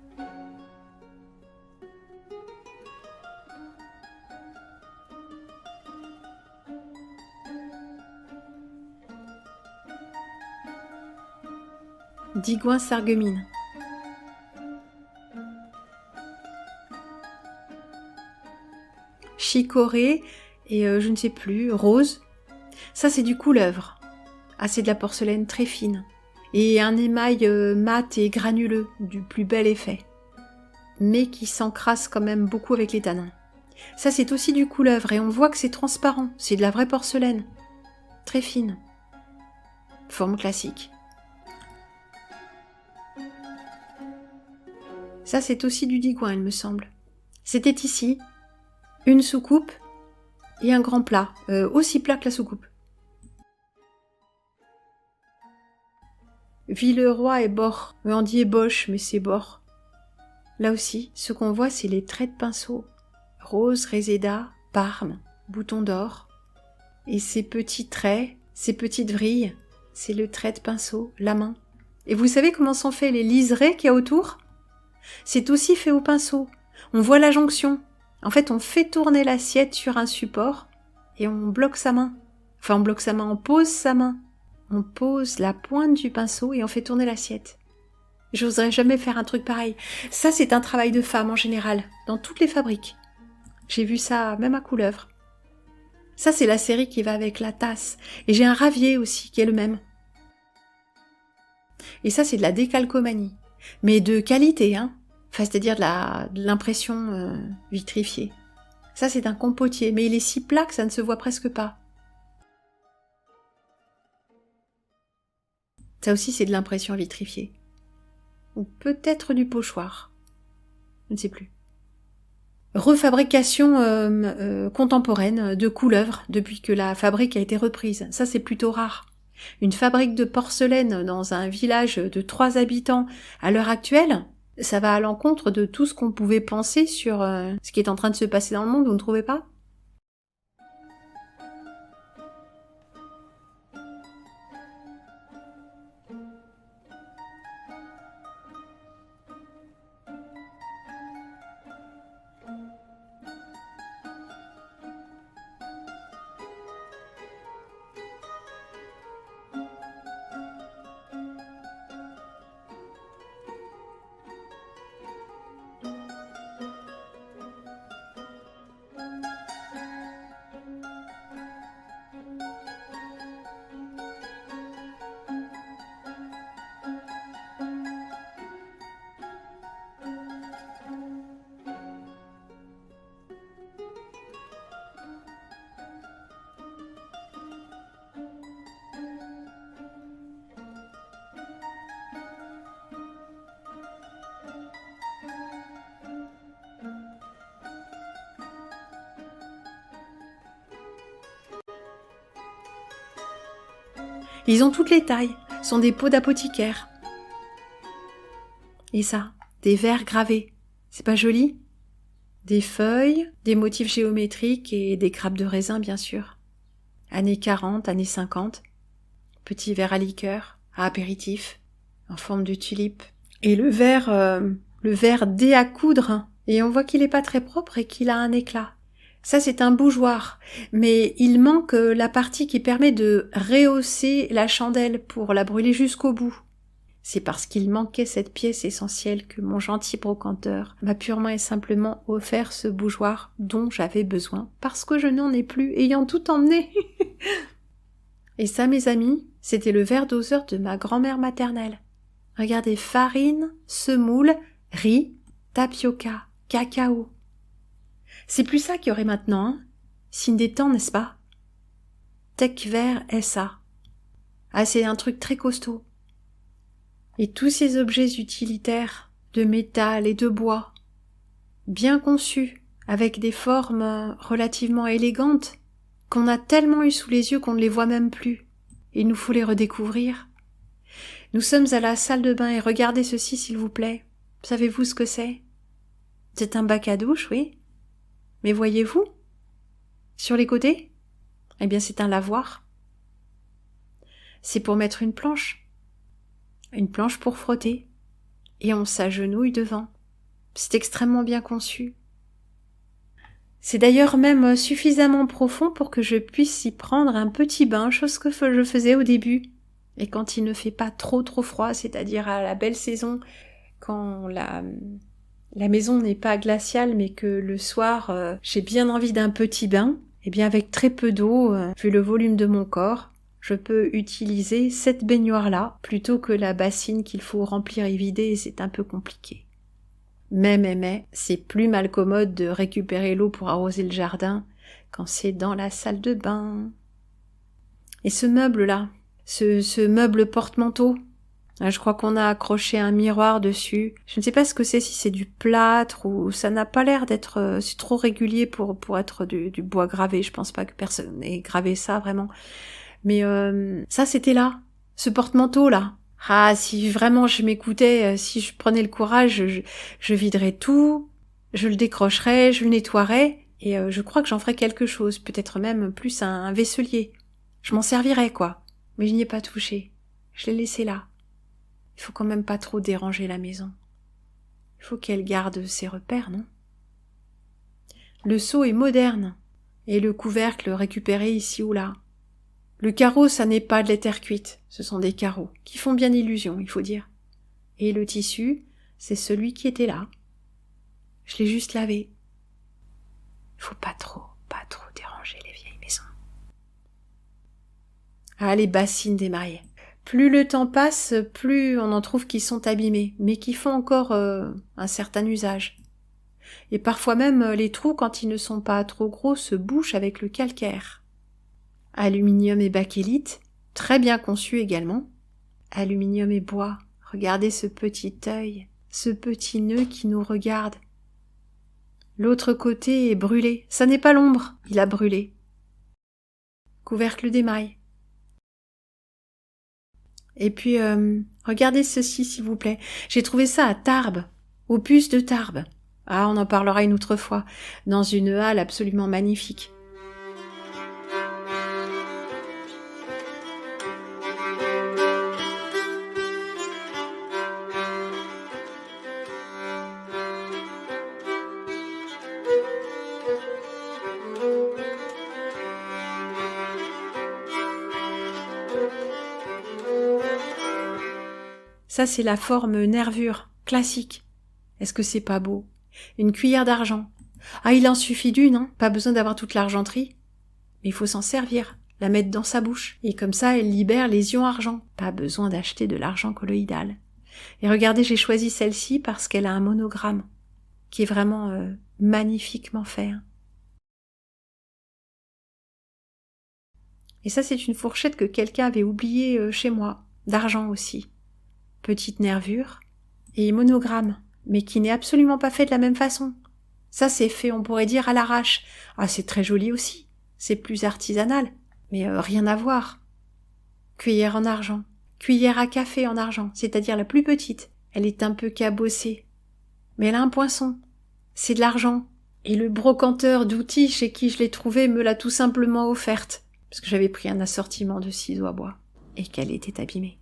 Digoin sarreguemines. Chicorée et je ne sais plus, rose. Ça, c'est du couleuvre. Ah, c'est de la porcelaine très fine. Et un émail mat et granuleux, du plus bel effet. Mais qui s'encrasse quand même beaucoup avec les tanins. Ça, c'est aussi du couleuvre, et on voit que c'est transparent. C'est de la vraie porcelaine. Très fine. Forme classique. Ça, c'est aussi du Digoin, il me semble. C'était ici, une soucoupe et un grand plat, aussi plat que la soucoupe. Villeroy et Bord, on dit ébauche, mais c'est Bord. Là aussi, ce qu'on voit, c'est les traits de pinceau. Rose, réséda, parme, bouton d'or. Et ces petits traits, ces petites vrilles, c'est le trait de pinceau, la main. Et vous savez comment sont faits les liserés qu'il y a autour ? C'est aussi fait au pinceau. On voit la jonction. En fait, on fait tourner l'assiette sur un support et on bloque sa main. Enfin, on bloque sa main, on pose sa main. On pose la pointe du pinceau et on fait tourner l'assiette. J'oserais jamais faire un truc pareil. Ça, c'est un travail de femme en général, dans toutes les fabriques. J'ai vu ça même à Couleuvre. Ça, c'est la série qui va avec la tasse. Et j'ai un ravier aussi, qui est le même. Et ça, c'est de la décalcomanie. Mais de qualité, hein. Enfin, c'est-à-dire de l'impression vitrifiée. Ça, c'est un compotier, mais il est si plat que ça ne se voit presque pas. Ça aussi, c'est de l'impression vitrifiée. Ou peut-être du pochoir. Je ne sais plus. Refabrication contemporaine de couleuvre depuis que la fabrique a été reprise. Ça, c'est plutôt rare. Une fabrique de porcelaine dans un village de 3 habitants à l'heure actuelle, ça va à l'encontre de tout ce qu'on pouvait penser sur ce qui est en train de se passer dans le monde, vous ne trouvez pas ? Ils ont toutes les tailles, sont des pots d'apothicaire. Et ça, des vers gravés. C'est pas joli ? Des feuilles, des motifs géométriques et des grappes de raisin, bien sûr. Années 40, années 50. Petits verres à liqueur, à apéritif, en forme de tulipe. Et le verre dé à coudre. Et on voit qu'il est pas très propre et qu'il a un éclat. Ça, c'est un bougeoir, mais il manque la partie qui permet de rehausser la chandelle pour la brûler jusqu'au bout. C'est parce qu'il manquait cette pièce essentielle que mon gentil brocanteur m'a purement et simplement offert ce bougeoir dont j'avais besoin, parce que je n'en ai plus, ayant tout emmené. Et ça, mes amis, c'était le verre doseur de ma grand-mère maternelle. Regardez, farine, semoule, riz, tapioca, cacao. C'est plus ça qu'il y aurait maintenant, hein. Signe des temps, n'est-ce pas ? Tech-Vert SA. Ah, c'est un truc très costaud. Et tous ces objets utilitaires de métal et de bois, bien conçus, avec des formes relativement élégantes, qu'on a tellement eu sous les yeux qu'on ne les voit même plus. Il nous faut les redécouvrir. Nous sommes à la salle de bain et regardez ceci, s'il vous plaît. Savez-vous ce que c'est ? C'est un bac à douche, oui. Mais voyez-vous ? Sur les côtés ? Eh bien, c'est un lavoir. C'est pour mettre une planche pour frotter. Et on s'agenouille devant. C'est extrêmement bien conçu. C'est d'ailleurs même suffisamment profond pour que je puisse y prendre un petit bain, chose que je faisais au début. Et quand il ne fait pas trop froid, c'est-à-dire à la belle saison, quand la maison n'est pas glaciale, mais que le soir, j'ai bien envie d'un petit bain, eh bien avec très peu d'eau, vu le volume de mon corps, je peux utiliser cette baignoire-là, plutôt que la bassine qu'il faut remplir et vider, et c'est un peu compliqué. Mais, c'est plus mal commode de récupérer l'eau pour arroser le jardin quand c'est dans la salle de bain. Et ce meuble-là, ce meuble porte-manteau, Je crois qu'on a accroché un miroir dessus. Je ne sais pas ce que c'est, si c'est du plâtre ou ça n'a pas l'air d'être... c'est trop régulier pour être du bois gravé. Je pense pas que personne ait gravé ça vraiment. Mais ça, c'était là. Ce porte-manteau là. Ah, si vraiment je m'écoutais, si je prenais le courage, je viderais tout, je le décrocherais, je le nettoierais, et je crois que j'en ferais quelque chose, peut-être même plus un vaisselier. Je m'en servirais, quoi. Mais je n'y ai pas touché. Je l'ai laissé là. Il faut quand même pas trop déranger la maison. Il faut qu'elle garde ses repères, non? Le seau est moderne, et le couvercle récupéré ici ou là. Le carreau, ça n'est pas de la terre cuite, ce sont des carreaux, qui font bien illusion, il faut dire. Et le tissu, c'est celui qui était là. Je l'ai juste lavé. Il faut pas trop déranger les vieilles maisons. Ah, les bassines d'émail. Plus le temps passe, plus on en trouve qui sont abîmés, mais qui font encore un certain usage. Et parfois même, les trous, quand ils ne sont pas trop gros, se bouchent avec le calcaire. Aluminium et bakélite, très bien conçu également. Aluminium et bois, regardez ce petit œil, ce petit nœud qui nous regarde. L'autre côté est brûlé, ça n'est pas l'ombre, il a brûlé. Couvercle d'émail. Et puis, regardez ceci s'il vous plaît, j'ai trouvé ça à Tarbes, au puce de Tarbes. Ah, on en parlera une autre fois, dans une halle absolument magnifique. Ça, c'est la forme nervure, classique. Est-ce que c'est pas beau? Une cuillère d'argent. Ah, il en suffit d'une, hein, pas besoin d'avoir toute l'argenterie. Mais il faut s'en servir, la mettre dans sa bouche. Et comme ça, elle libère les ions argent. Pas besoin d'acheter de l'argent colloïdal. Et regardez, j'ai choisi celle-ci parce qu'elle a un monogramme, qui est vraiment magnifiquement fait. Hein. Et ça, c'est une fourchette que quelqu'un avait oubliée chez moi, d'argent aussi. Petite nervure et monogramme, mais qui n'est absolument pas fait de la même façon. Ça, c'est fait, on pourrait dire, à l'arrache. Ah, c'est très joli aussi, c'est plus artisanal, mais rien à voir. Cuillère en argent, cuillère à café en argent, c'est-à-dire la plus petite. Elle est un peu cabossée, mais elle a un poinçon. C'est de l'argent. Et le brocanteur d'outils chez qui je l'ai trouvée me l'a tout simplement offerte, parce que j'avais pris un assortiment de ciseaux à bois, et qu'elle était abîmée.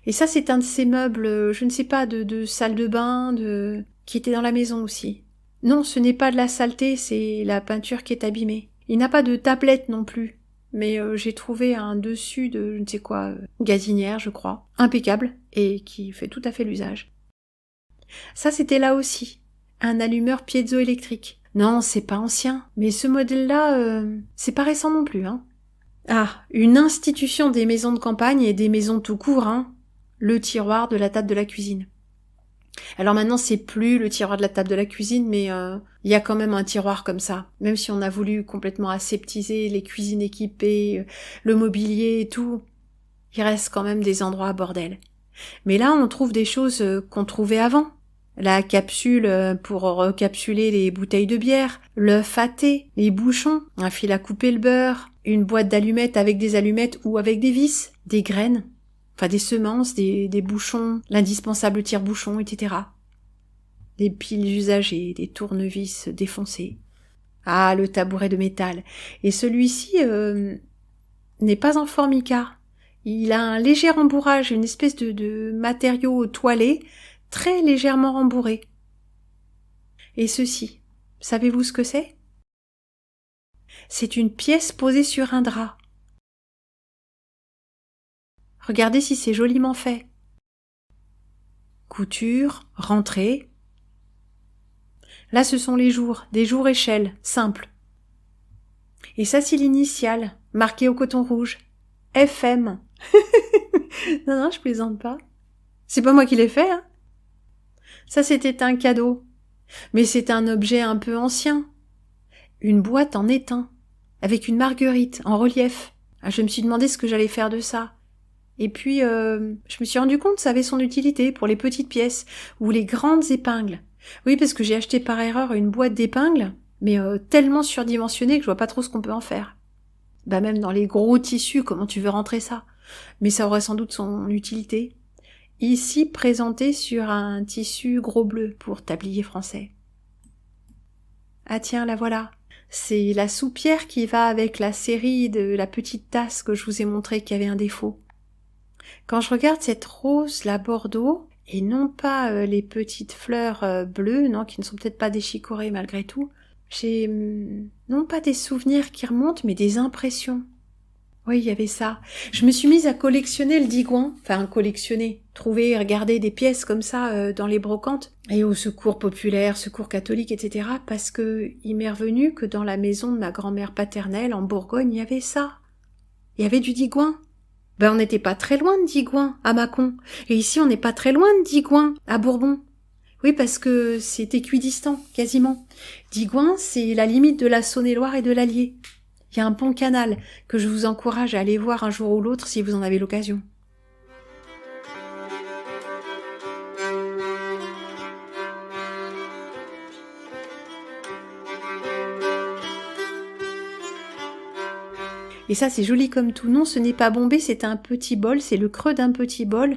Et ça, c'est un de ces meubles, je ne sais pas, de salle de bain, qui était dans la maison aussi. Non, ce n'est pas de la saleté, c'est la peinture qui est abîmée. Il n'a pas de tablette non plus, mais j'ai trouvé un dessus de, je ne sais quoi, gazinière, je crois, impeccable, et qui fait tout à fait l'usage. Ça, c'était là aussi, un allumeur piézoélectrique. Non, c'est pas ancien, mais ce modèle-là, c'est pas récent non plus, hein. Ah, une institution des maisons de campagne et des maisons tout court, hein. Le tiroir de la table de la cuisine. Alors maintenant, c'est plus le tiroir de la table de la cuisine, mais il y a quand même un tiroir comme ça. Même si on a voulu complètement aseptiser les cuisines équipées, le mobilier et tout, il reste quand même des endroits à bordel. Mais là, on trouve des choses qu'on trouvait avant. La capsule pour recapsuler les bouteilles de bière, l'œuf à thé, les bouchons, un fil à couper le beurre, une boîte d'allumettes avec des allumettes ou avec des vis, des graines. Enfin, des semences, des bouchons, l'indispensable tire-bouchon, etc. Des piles usagées, des tournevis défoncés. Ah, le tabouret de métal. Et celui-ci n'est pas en formica. Il a un léger rembourrage, une espèce de matériau toilé, très légèrement rembourré. Et ceci, savez-vous ce que c'est? C'est une pièce posée sur un drap. Regardez si c'est joliment fait. Couture, rentrée. Là, ce sont les jours, des jours échelles, simples. Et ça, c'est l'initiale, marquée au coton rouge. FM. Non, je plaisante pas. C'est pas moi qui l'ai fait, hein. Ça, c'était un cadeau. Mais c'est un objet un peu ancien. Une boîte en étain, avec une marguerite en relief. Ah, je me suis demandé ce que j'allais faire de ça. Et puis, je me suis rendu compte que ça avait son utilité pour les petites pièces ou les grandes épingles. Oui, parce que j'ai acheté par erreur une boîte d'épingles, mais tellement surdimensionnée que je vois pas trop ce qu'on peut en faire. Bah même dans les gros tissus, comment tu veux rentrer ça? Mais ça aurait sans doute son utilité. Ici, présenté sur un tissu gros bleu pour tablier français. Ah tiens, la voilà. C'est la soupière qui va avec la série de la petite tasse que je vous ai montré qui avait un défaut. Quand je regarde cette rose, la Bordeaux, et non pas les petites fleurs bleues, non, qui ne sont peut-être pas déchicorées malgré tout, j'ai non pas des souvenirs qui remontent, mais des impressions. Oui, il y avait ça. Je me suis mise à collectionner le Digoin, enfin collectionner, trouver, regarder des pièces comme ça dans les brocantes, et au secours populaire, secours catholique, etc., parce que il m'est revenu que dans la maison de ma grand-mère paternelle, en Bourgogne, il y avait ça. Il y avait du Digoin. Ben on n'était pas très loin de Digoin, à Mâcon. Et ici on n'est pas très loin de Digoin, à Bourbon. Oui, parce que c'est équidistant, quasiment. Digoin, c'est la limite de la Saône-et-Loire et de l'Allier. Il y a un pont canal que je vous encourage à aller voir un jour ou l'autre si vous en avez l'occasion. Et ça, c'est joli comme tout. Non, ce n'est pas bombé, c'est un petit bol, c'est le creux d'un petit bol.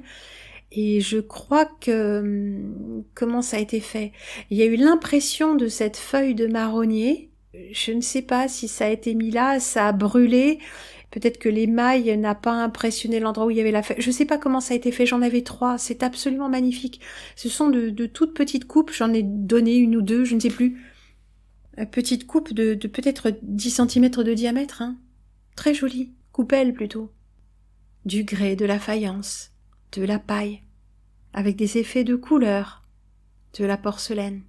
Et je crois que... Comment ça a été fait? Il y a eu l'impression de cette feuille de marronnier. Je ne sais pas si ça a été mis là, ça a brûlé. Peut-être que l'émail n'a pas impressionné l'endroit où il y avait la feuille. Je ne sais pas comment ça a été fait, j'en avais 3. C'est absolument magnifique. Ce sont de toutes petites coupes, j'en ai donné 1 ou 2, je ne sais plus. Petite coupe de peut-être 10 cm de diamètre, hein. Très jolie, coupelle plutôt. Du grès, de la faïence, de la paille, avec des effets de couleur, de la porcelaine,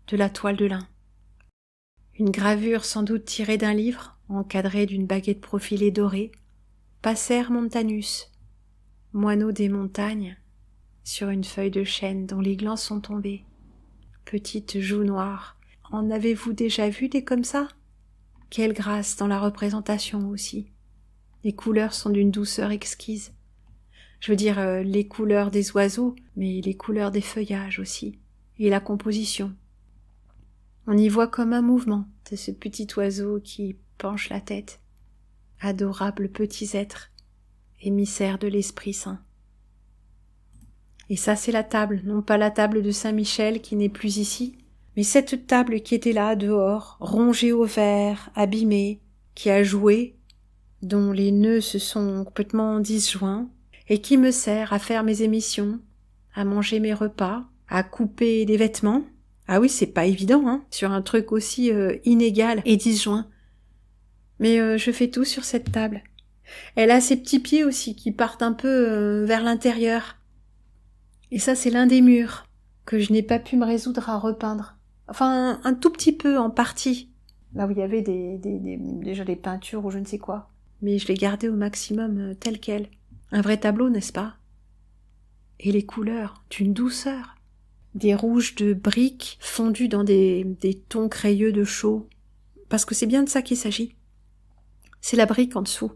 de la toile de lin. Une gravure sans doute tirée d'un livre, encadrée d'une baguette profilée dorée, Passer Montanus, moineau des montagnes, sur une feuille de chêne dont les glands sont tombés. Petite joue noire, en avez-vous déjà vu des comme ça? Quelle grâce dans la représentation aussi. Les couleurs sont d'une douceur exquise. Je veux dire les couleurs des oiseaux, mais les couleurs des feuillages aussi, et la composition. On y voit comme un mouvement de ce petit oiseau qui penche la tête. Adorables petits êtres, émissaires de l'Esprit Saint. Et ça, c'est la table, non pas la table de Saint-Michel qui n'est plus ici, mais cette table qui était là, dehors, rongée au verre, abîmée, qui a joué, dont les nœuds se sont complètement disjoints, et qui me sert à faire mes émissions, à manger mes repas, à couper des vêtements. Ah oui, c'est pas évident, hein, sur un truc aussi inégal et disjoint. Mais je fais tout sur cette table. Elle a ses petits pieds aussi qui partent un peu vers l'intérieur. Et ça, c'est l'un des murs que je n'ai pas pu me résoudre à repeindre. Enfin, un tout petit peu, en partie. Là où il y avait déjà des peintures ou je ne sais quoi. Mais je l'ai gardé au maximum tel quel. Un vrai tableau, n'est-ce pas? Et les couleurs, d'une douceur. Des rouges de briques fondus dans des tons crayeux de chaux. Parce que c'est bien de ça qu'il s'agit. C'est la brique en dessous,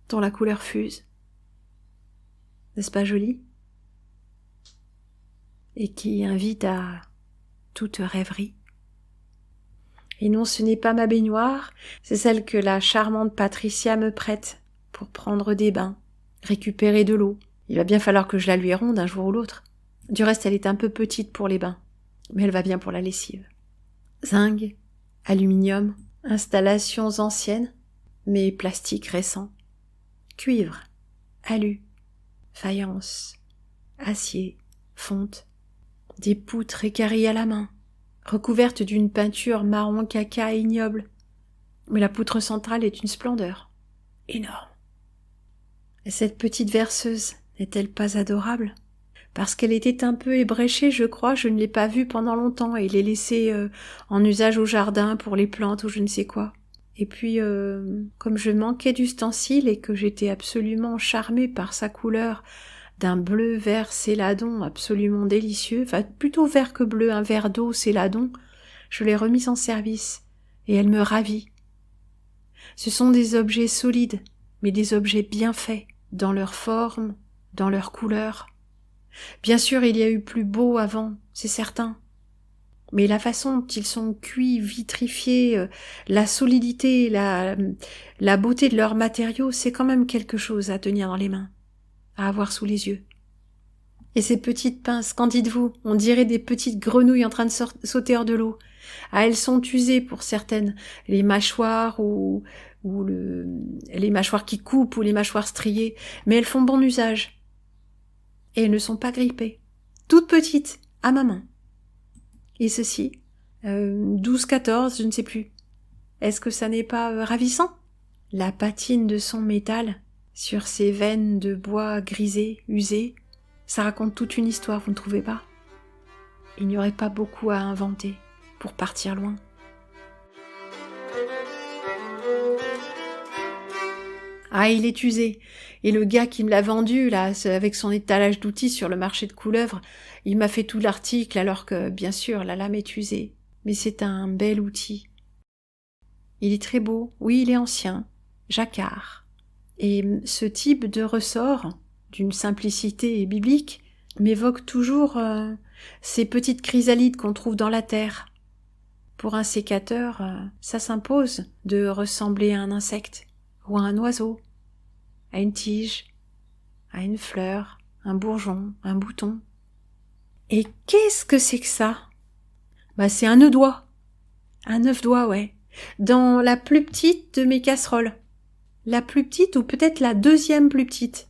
dont la couleur fuse. N'est-ce pas joli? Et qui invite à toute rêverie. Et non, ce n'est pas ma baignoire, c'est celle que la charmante Patricia me prête pour prendre des bains, récupérer de l'eau. Il va bien falloir que je la lui ronde un jour ou l'autre. Du reste, elle est un peu petite pour les bains, mais elle va bien pour la lessive. Zinc, aluminium, installations anciennes, mais plastique récent. Cuivre, alu, faïence, acier, fonte, des poutres équarries à la main, recouvertes d'une peinture marron caca ignoble. Mais la poutre centrale est une splendeur. Énorme. Et cette petite verseuse n'est-elle pas adorable? Parce qu'elle était un peu ébréchée, je crois, je ne l'ai pas vue pendant longtemps et l'ai laissée en usage au jardin pour les plantes ou je ne sais quoi. Et puis, comme je manquais d'ustensiles et que j'étais absolument charmée par sa couleur d'un bleu vert céladon absolument délicieux, enfin plutôt vert que bleu, un verre d'eau céladon, je l'ai remise en service et elle me ravit. Ce sont des objets solides, mais des objets bien faits, dans leur forme, dans leur couleur. Bien sûr, il y a eu plus beau avant, c'est certain. Mais la façon dont ils sont cuits, vitrifiés, la solidité, la beauté de leurs matériaux, c'est quand même quelque chose à tenir dans les mains, à avoir sous les yeux. Et ces petites pinces, qu'en dites-vous? On dirait des petites grenouilles en train de sauter hors de l'eau. Ah, elles sont usées pour certaines, les mâchoires ou les mâchoires qui coupent ou les mâchoires striées, mais elles font bon usage. Et elles ne sont pas grippées. Toutes petites, à ma main. Et ceci, 12, 14, je ne sais plus. Est-ce que ça n'est pas ravissant? La patine de son métal sur ces veines de bois grisé, usé, ça raconte toute une histoire, vous ne trouvez pas? Il n'y aurait pas beaucoup à inventer pour partir loin. Ah, il est usé. Et le gars qui me l'a vendu, là, avec son étalage d'outils sur le marché de Couleuvre, il m'a fait tout l'article alors que, bien sûr, la lame est usée. Mais c'est un bel outil. Il est très beau. Oui, il est ancien. Jacquard. Et ce type de ressort, d'une simplicité biblique, m'évoque toujours ces petites chrysalides qu'on trouve dans la terre. Pour un sécateur, ça s'impose de ressembler à un insecte ou à un oiseau, à une tige, à une fleur, un bourgeon, un bouton. Et qu'est-ce que c'est que ça? C'est un œuf-doigt. Un œuf-doigt, ouais. Dans la plus petite de mes casseroles. La plus petite ou peut-être la deuxième plus petite.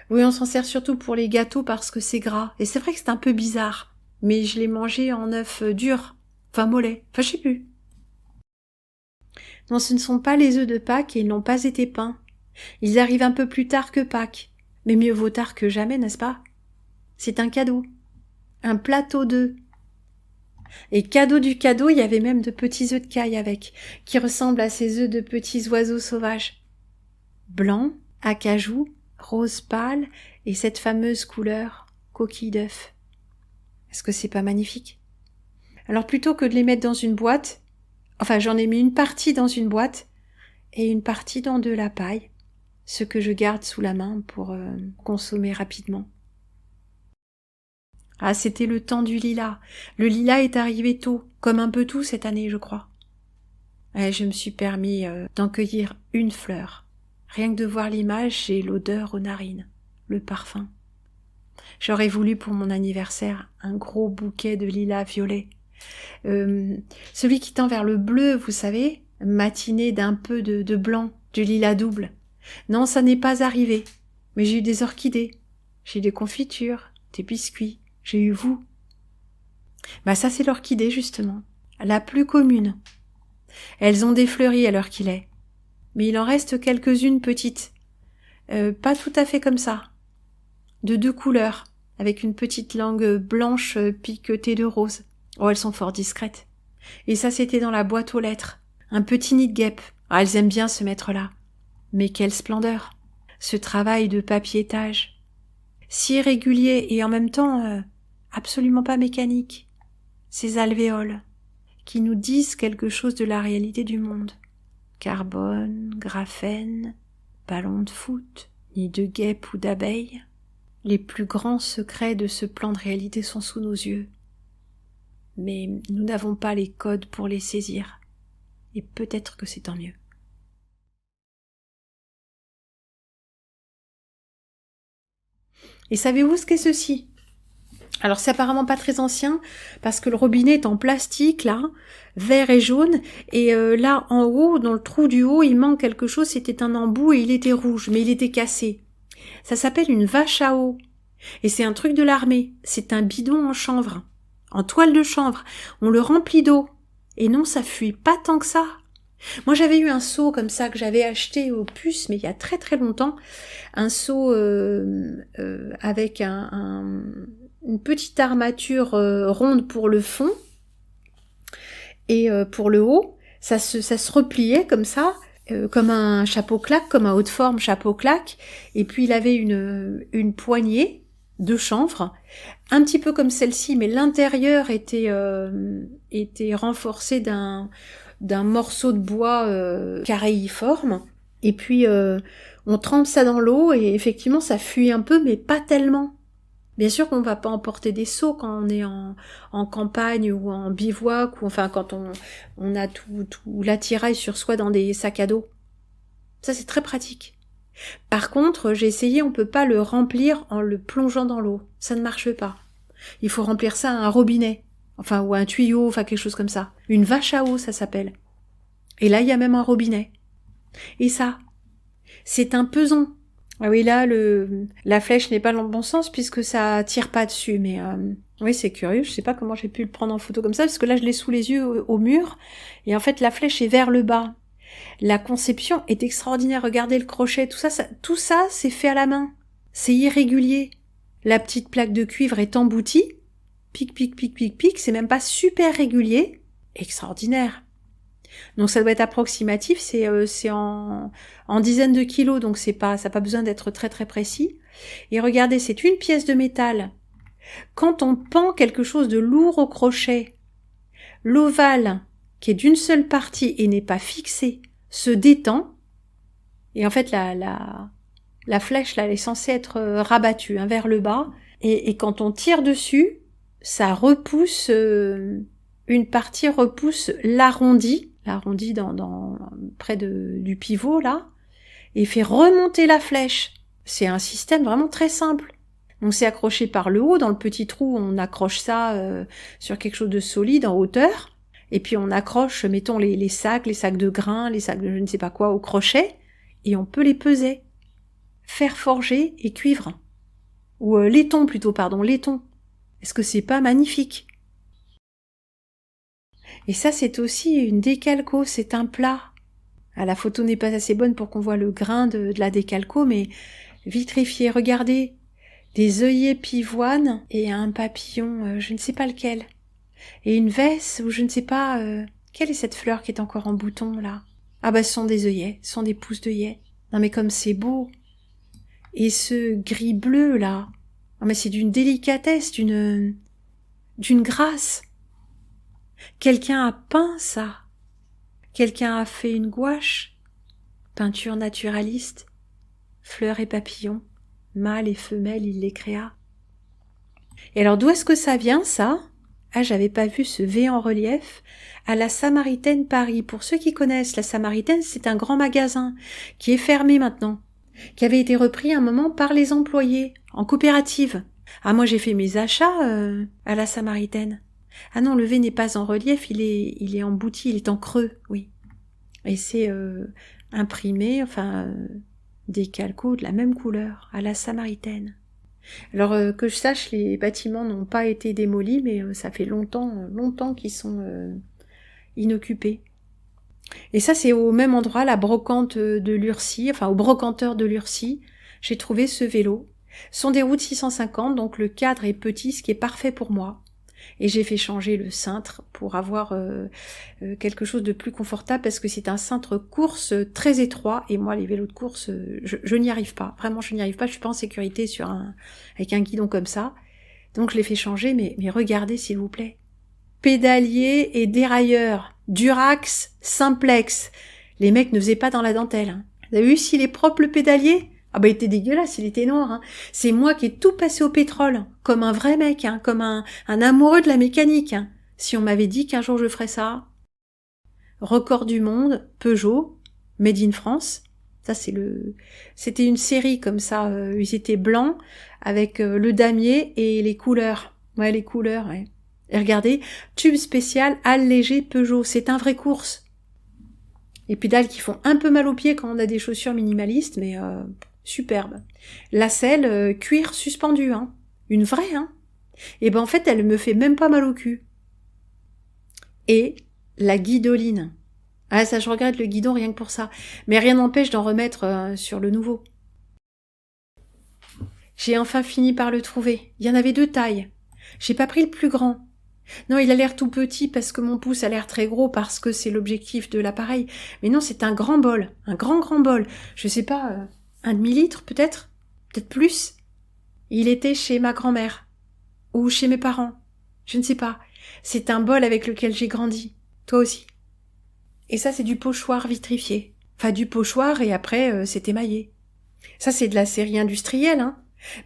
Oui, on s'en sert surtout pour les gâteaux parce que c'est gras. Et c'est vrai que c'est un peu bizarre. Mais je l'ai mangé en œuf dur. Enfin mollet. Enfin, je sais plus. Non, ce ne sont pas les œufs de Pâques et ils n'ont pas été peints. Ils arrivent un peu plus tard que Pâques. Mais mieux vaut tard que jamais, n'est-ce pas? C'est un cadeau. Un plateau d'œufs. Et cadeau du cadeau, il y avait même de petits œufs de caille avec, qui ressemblent à ces œufs de petits oiseaux sauvages. Blanc, acajou, rose pâle et cette fameuse couleur coquille d'œuf. Est-ce que c'est pas magnifique? Alors plutôt que de les mettre dans une boîte, j'en ai mis une partie dans une boîte et une partie dans de la paille, ce que je garde sous la main pour consommer rapidement. Ah, c'était le temps du lilas. Le lilas est arrivé tôt, comme un peu tout cette année, je crois. Et je me suis permis d'en cueillir une fleur. Rien que de voir l'image, j'ai l'odeur aux narines, le parfum. J'aurais voulu pour mon anniversaire un gros bouquet de lilas violet. Celui qui tend vers le bleu, vous savez, matiné d'un peu de blanc, du lilas double. Non, ça n'est pas arrivé. Mais j'ai eu des orchidées, j'ai eu des confitures, des biscuits, j'ai eu vous. Ça c'est l'orchidée justement, la plus commune. Elles ont défleuri à l'heure qu'il est. Mais il en reste quelques-unes petites. Pas tout à fait comme ça. De 2 couleurs, avec une petite langue blanche piquetée de rose. Oh, elles sont fort discrètes. Et ça, c'était dans la boîte aux lettres. Un petit nid de guêpe. Ah, elles aiment bien se mettre là. Mais quelle splendeur! Ce travail de papiétage. Si régulier et en même temps absolument pas mécanique. Ces alvéoles qui nous disent quelque chose de la réalité du monde. Carbone, graphène, ballon de foot, nid de guêpe ou d'abeille. Les plus grands secrets de ce plan de réalité sont sous nos yeux. Mais nous n'avons pas les codes pour les saisir. Et peut-être que c'est tant mieux. Et savez-vous ce qu'est ceci? Alors c'est apparemment pas très ancien, parce que le robinet est en plastique, là, vert et jaune, et là, en haut, dans le trou du haut, il manque quelque chose, c'était un embout et il était rouge, mais il était cassé. Ça s'appelle une vache à eau. Et c'est un truc de l'armée. C'est un bidon en chanvre. En toile de chanvre. On le remplit d'eau. Et non, ça fuit pas tant que ça. Moi, j'avais eu un seau comme ça que j'avais acheté au Puce, mais il y a très très longtemps. Un seau avec une petite armature ronde pour le fond. Et pour le haut, ça se repliait comme ça. Comme un chapeau claque, comme un haut de forme chapeau claque, et puis il avait une poignée de chanvre, un petit peu comme celle-ci, mais l'intérieur était renforcé d'un morceau de bois caréiforme, Et puis, on trempe ça dans l'eau et effectivement, ça fuit un peu, mais pas tellement. Bien sûr qu'on va pas emporter des seaux quand on est en campagne ou en bivouac, ou enfin quand on a tout l'attirail sur soi dans des sacs à dos. Ça, c'est très pratique. Par contre, j'ai essayé, on peut pas le remplir en le plongeant dans l'eau. Ça ne marche pas. Il faut remplir ça à un robinet. Enfin, ou un tuyau, enfin quelque chose comme ça. Une vache à eau, ça s'appelle. Et là, il y a même un robinet. Et ça, c'est un pesant. Ah oui, là, la flèche n'est pas dans le bon sens puisque ça tire pas dessus. Mais oui, c'est curieux. Je sais pas comment j'ai pu le prendre en photo comme ça parce que là, je l'ai sous les yeux au mur. Et en fait, la flèche est vers le bas. La conception est extraordinaire. Regardez le crochet, tout ça, c'est fait à la main. C'est irrégulier. La petite plaque de cuivre est emboutie. Pic, pic, pic, pic, pic. C'est même pas super régulier. Extraordinaire. Donc ça doit être approximatif. C'est en dizaines de kilos, donc ça n'a pas besoin d'être très très précis. Et regardez, c'est une pièce de métal. Quand on pend quelque chose de lourd au crochet, l'ovale, qui est d'une seule partie et n'est pas fixé, se détend. Et en fait, la flèche, là, elle est censée être rabattue vers le bas. Et quand on tire dessus, ça repousse, une partie repousse l'arrondi près du pivot, là, et fait remonter la flèche. C'est un système vraiment très simple. Donc c'est accroché par le haut, dans le petit trou, on accroche ça sur quelque chose de solide en hauteur. Et puis on accroche, mettons, les sacs de grains, les sacs de je ne sais pas quoi au crochet, et on peut les peser. Fer forgé et cuivre. Ou laiton plutôt, laiton. Est-ce que c'est pas magnifique? Et ça, c'est aussi une décalco, c'est un plat. Ah, la photo n'est pas assez bonne pour qu'on voit le grain de la décalco, mais vitrifié, regardez. Des œillets pivoine et un papillon, je ne sais pas lequel. Et une veste, ou je ne sais pas, quelle est cette fleur qui est encore en bouton, là? Ah bah, ce sont des œillets, ce sont des pousses d'œillets. Non mais comme c'est beau. Et ce gris bleu, là. Ah mais c'est d'une délicatesse, d'une grâce. Quelqu'un a peint ça. Quelqu'un a fait une gouache. Peinture naturaliste. Fleurs et papillons. Mâle et femelle, il les créa. Et alors d'où est-ce que ça vient, ça? Ah, j'avais pas vu ce V en relief. À la Samaritaine Paris. Pour ceux qui connaissent, la Samaritaine, c'est un grand magasin qui est fermé maintenant, qui avait été repris un moment par les employés, en coopérative. Ah, moi j'ai fait mes achats à la Samaritaine. Ah non, le V n'est pas en relief, il est embouti, il est en creux, oui. Et c'est imprimé, des calcos de la même couleur, à la Samaritaine. Alors que je sache, les bâtiments n'ont pas été démolis, mais ça fait longtemps qu'ils sont inoccupés. Et ça, c'est au même endroit, la brocante de Lurcy, au brocanteur de Lurcy, j'ai trouvé ce vélo. Ce sont des routes 650, donc le cadre est petit, ce qui est parfait pour moi. Et j'ai fait changer le cintre pour avoir quelque chose de plus confortable parce que c'est un cintre course très étroit et moi les vélos de course je n'y arrive pas, vraiment je n'y arrive pas, je suis pas en sécurité avec un guidon comme ça. Donc je l'ai fait changer, mais regardez s'il vous plaît. Pédalier et dérailleur, Durax, Simplex. Les mecs ne faisaient pas dans la dentelle. Hein. Vous avez vu s'il est propre le pédalier? Ah bah il était dégueulasse, il était noir. Hein. C'est moi qui ai tout passé au pétrole, comme un vrai mec, hein, comme un amoureux de la mécanique. Hein. Si on m'avait dit qu'un jour je ferais ça. Record du monde, Peugeot, Made in France. Ça c'était une série comme ça, ils étaient blancs avec le damier et les couleurs. Ouais, les couleurs, ouais. Et regardez, tube spécial allégé Peugeot, c'est un vrai course. Les pédales qui font un peu mal aux pieds quand on a des chaussures minimalistes, mais superbe. La selle, cuir suspendu, hein. Une vraie, hein. Et ben en fait, elle me fait même pas mal au cul. Et la guidoline. Ah ça, je regrette le guidon rien que pour ça. Mais rien n'empêche d'en remettre sur le nouveau. J'ai enfin fini par le trouver. Il y en avait 2 tailles. J'ai pas pris le plus grand. Non, il a l'air tout petit parce que mon pouce a l'air très gros parce que c'est l'objectif de l'appareil. Mais non, c'est un grand bol. Un grand bol. Je sais pas, un demi-litre peut-être? Peut-être plus? Il était chez ma grand-mère. Ou chez mes parents. Je ne sais pas. C'est un bol avec lequel j'ai grandi. Toi aussi. Et ça, c'est du pochoir vitrifié. Enfin, du pochoir et après, c'est émaillé. Ça, c'est de la série industrielle, hein.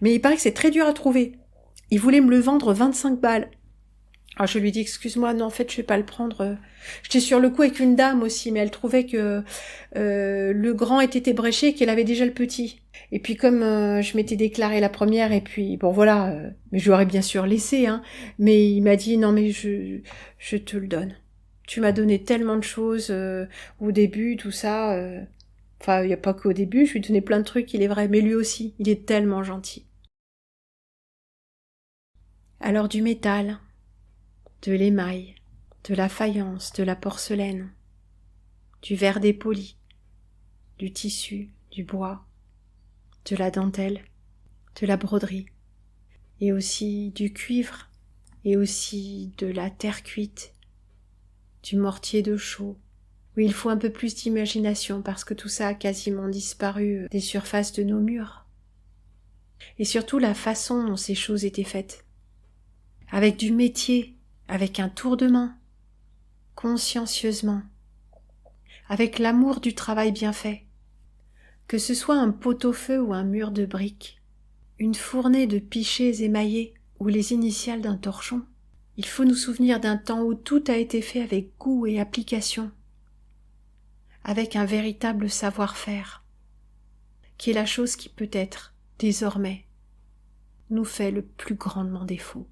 Mais il paraît que c'est très dur à trouver. Il voulait me le vendre 25 balles. Alors je lui ai dit, excuse-moi, non, en fait, je vais pas le prendre. J'étais sur le coup avec une dame aussi, mais elle trouvait que le grand était ébréché et qu'elle avait déjà le petit. Et puis comme je m'étais déclarée la première, et puis bon voilà, mais je lui aurais bien sûr laissé, hein. Mais il m'a dit, non mais je te le donne. Tu m'as donné tellement de choses au début, tout ça. Enfin, il n'y a pas qu'au début, je lui ai donné plein de trucs, il est vrai, mais lui aussi, il est tellement gentil. Alors du métal, de l'émail, de la faïence, de la porcelaine, du verre dépoli, du tissu, du bois, de la dentelle, de la broderie, et aussi du cuivre, et aussi de la terre cuite, du mortier de chaux. Oui, il faut un peu plus d'imagination parce que tout ça a quasiment disparu des surfaces de nos murs. Et surtout la façon dont ces choses étaient faites. Avec du métier, avec un tour de main, consciencieusement, avec l'amour du travail bien fait. Que ce soit un pot-au-feu ou un mur de briques, une fournée de pichets émaillés ou les initiales d'un torchon, il faut nous souvenir d'un temps où tout a été fait avec goût et application, avec un véritable savoir-faire, qui est la chose qui peut-être, désormais, nous fait le plus grandement défaut.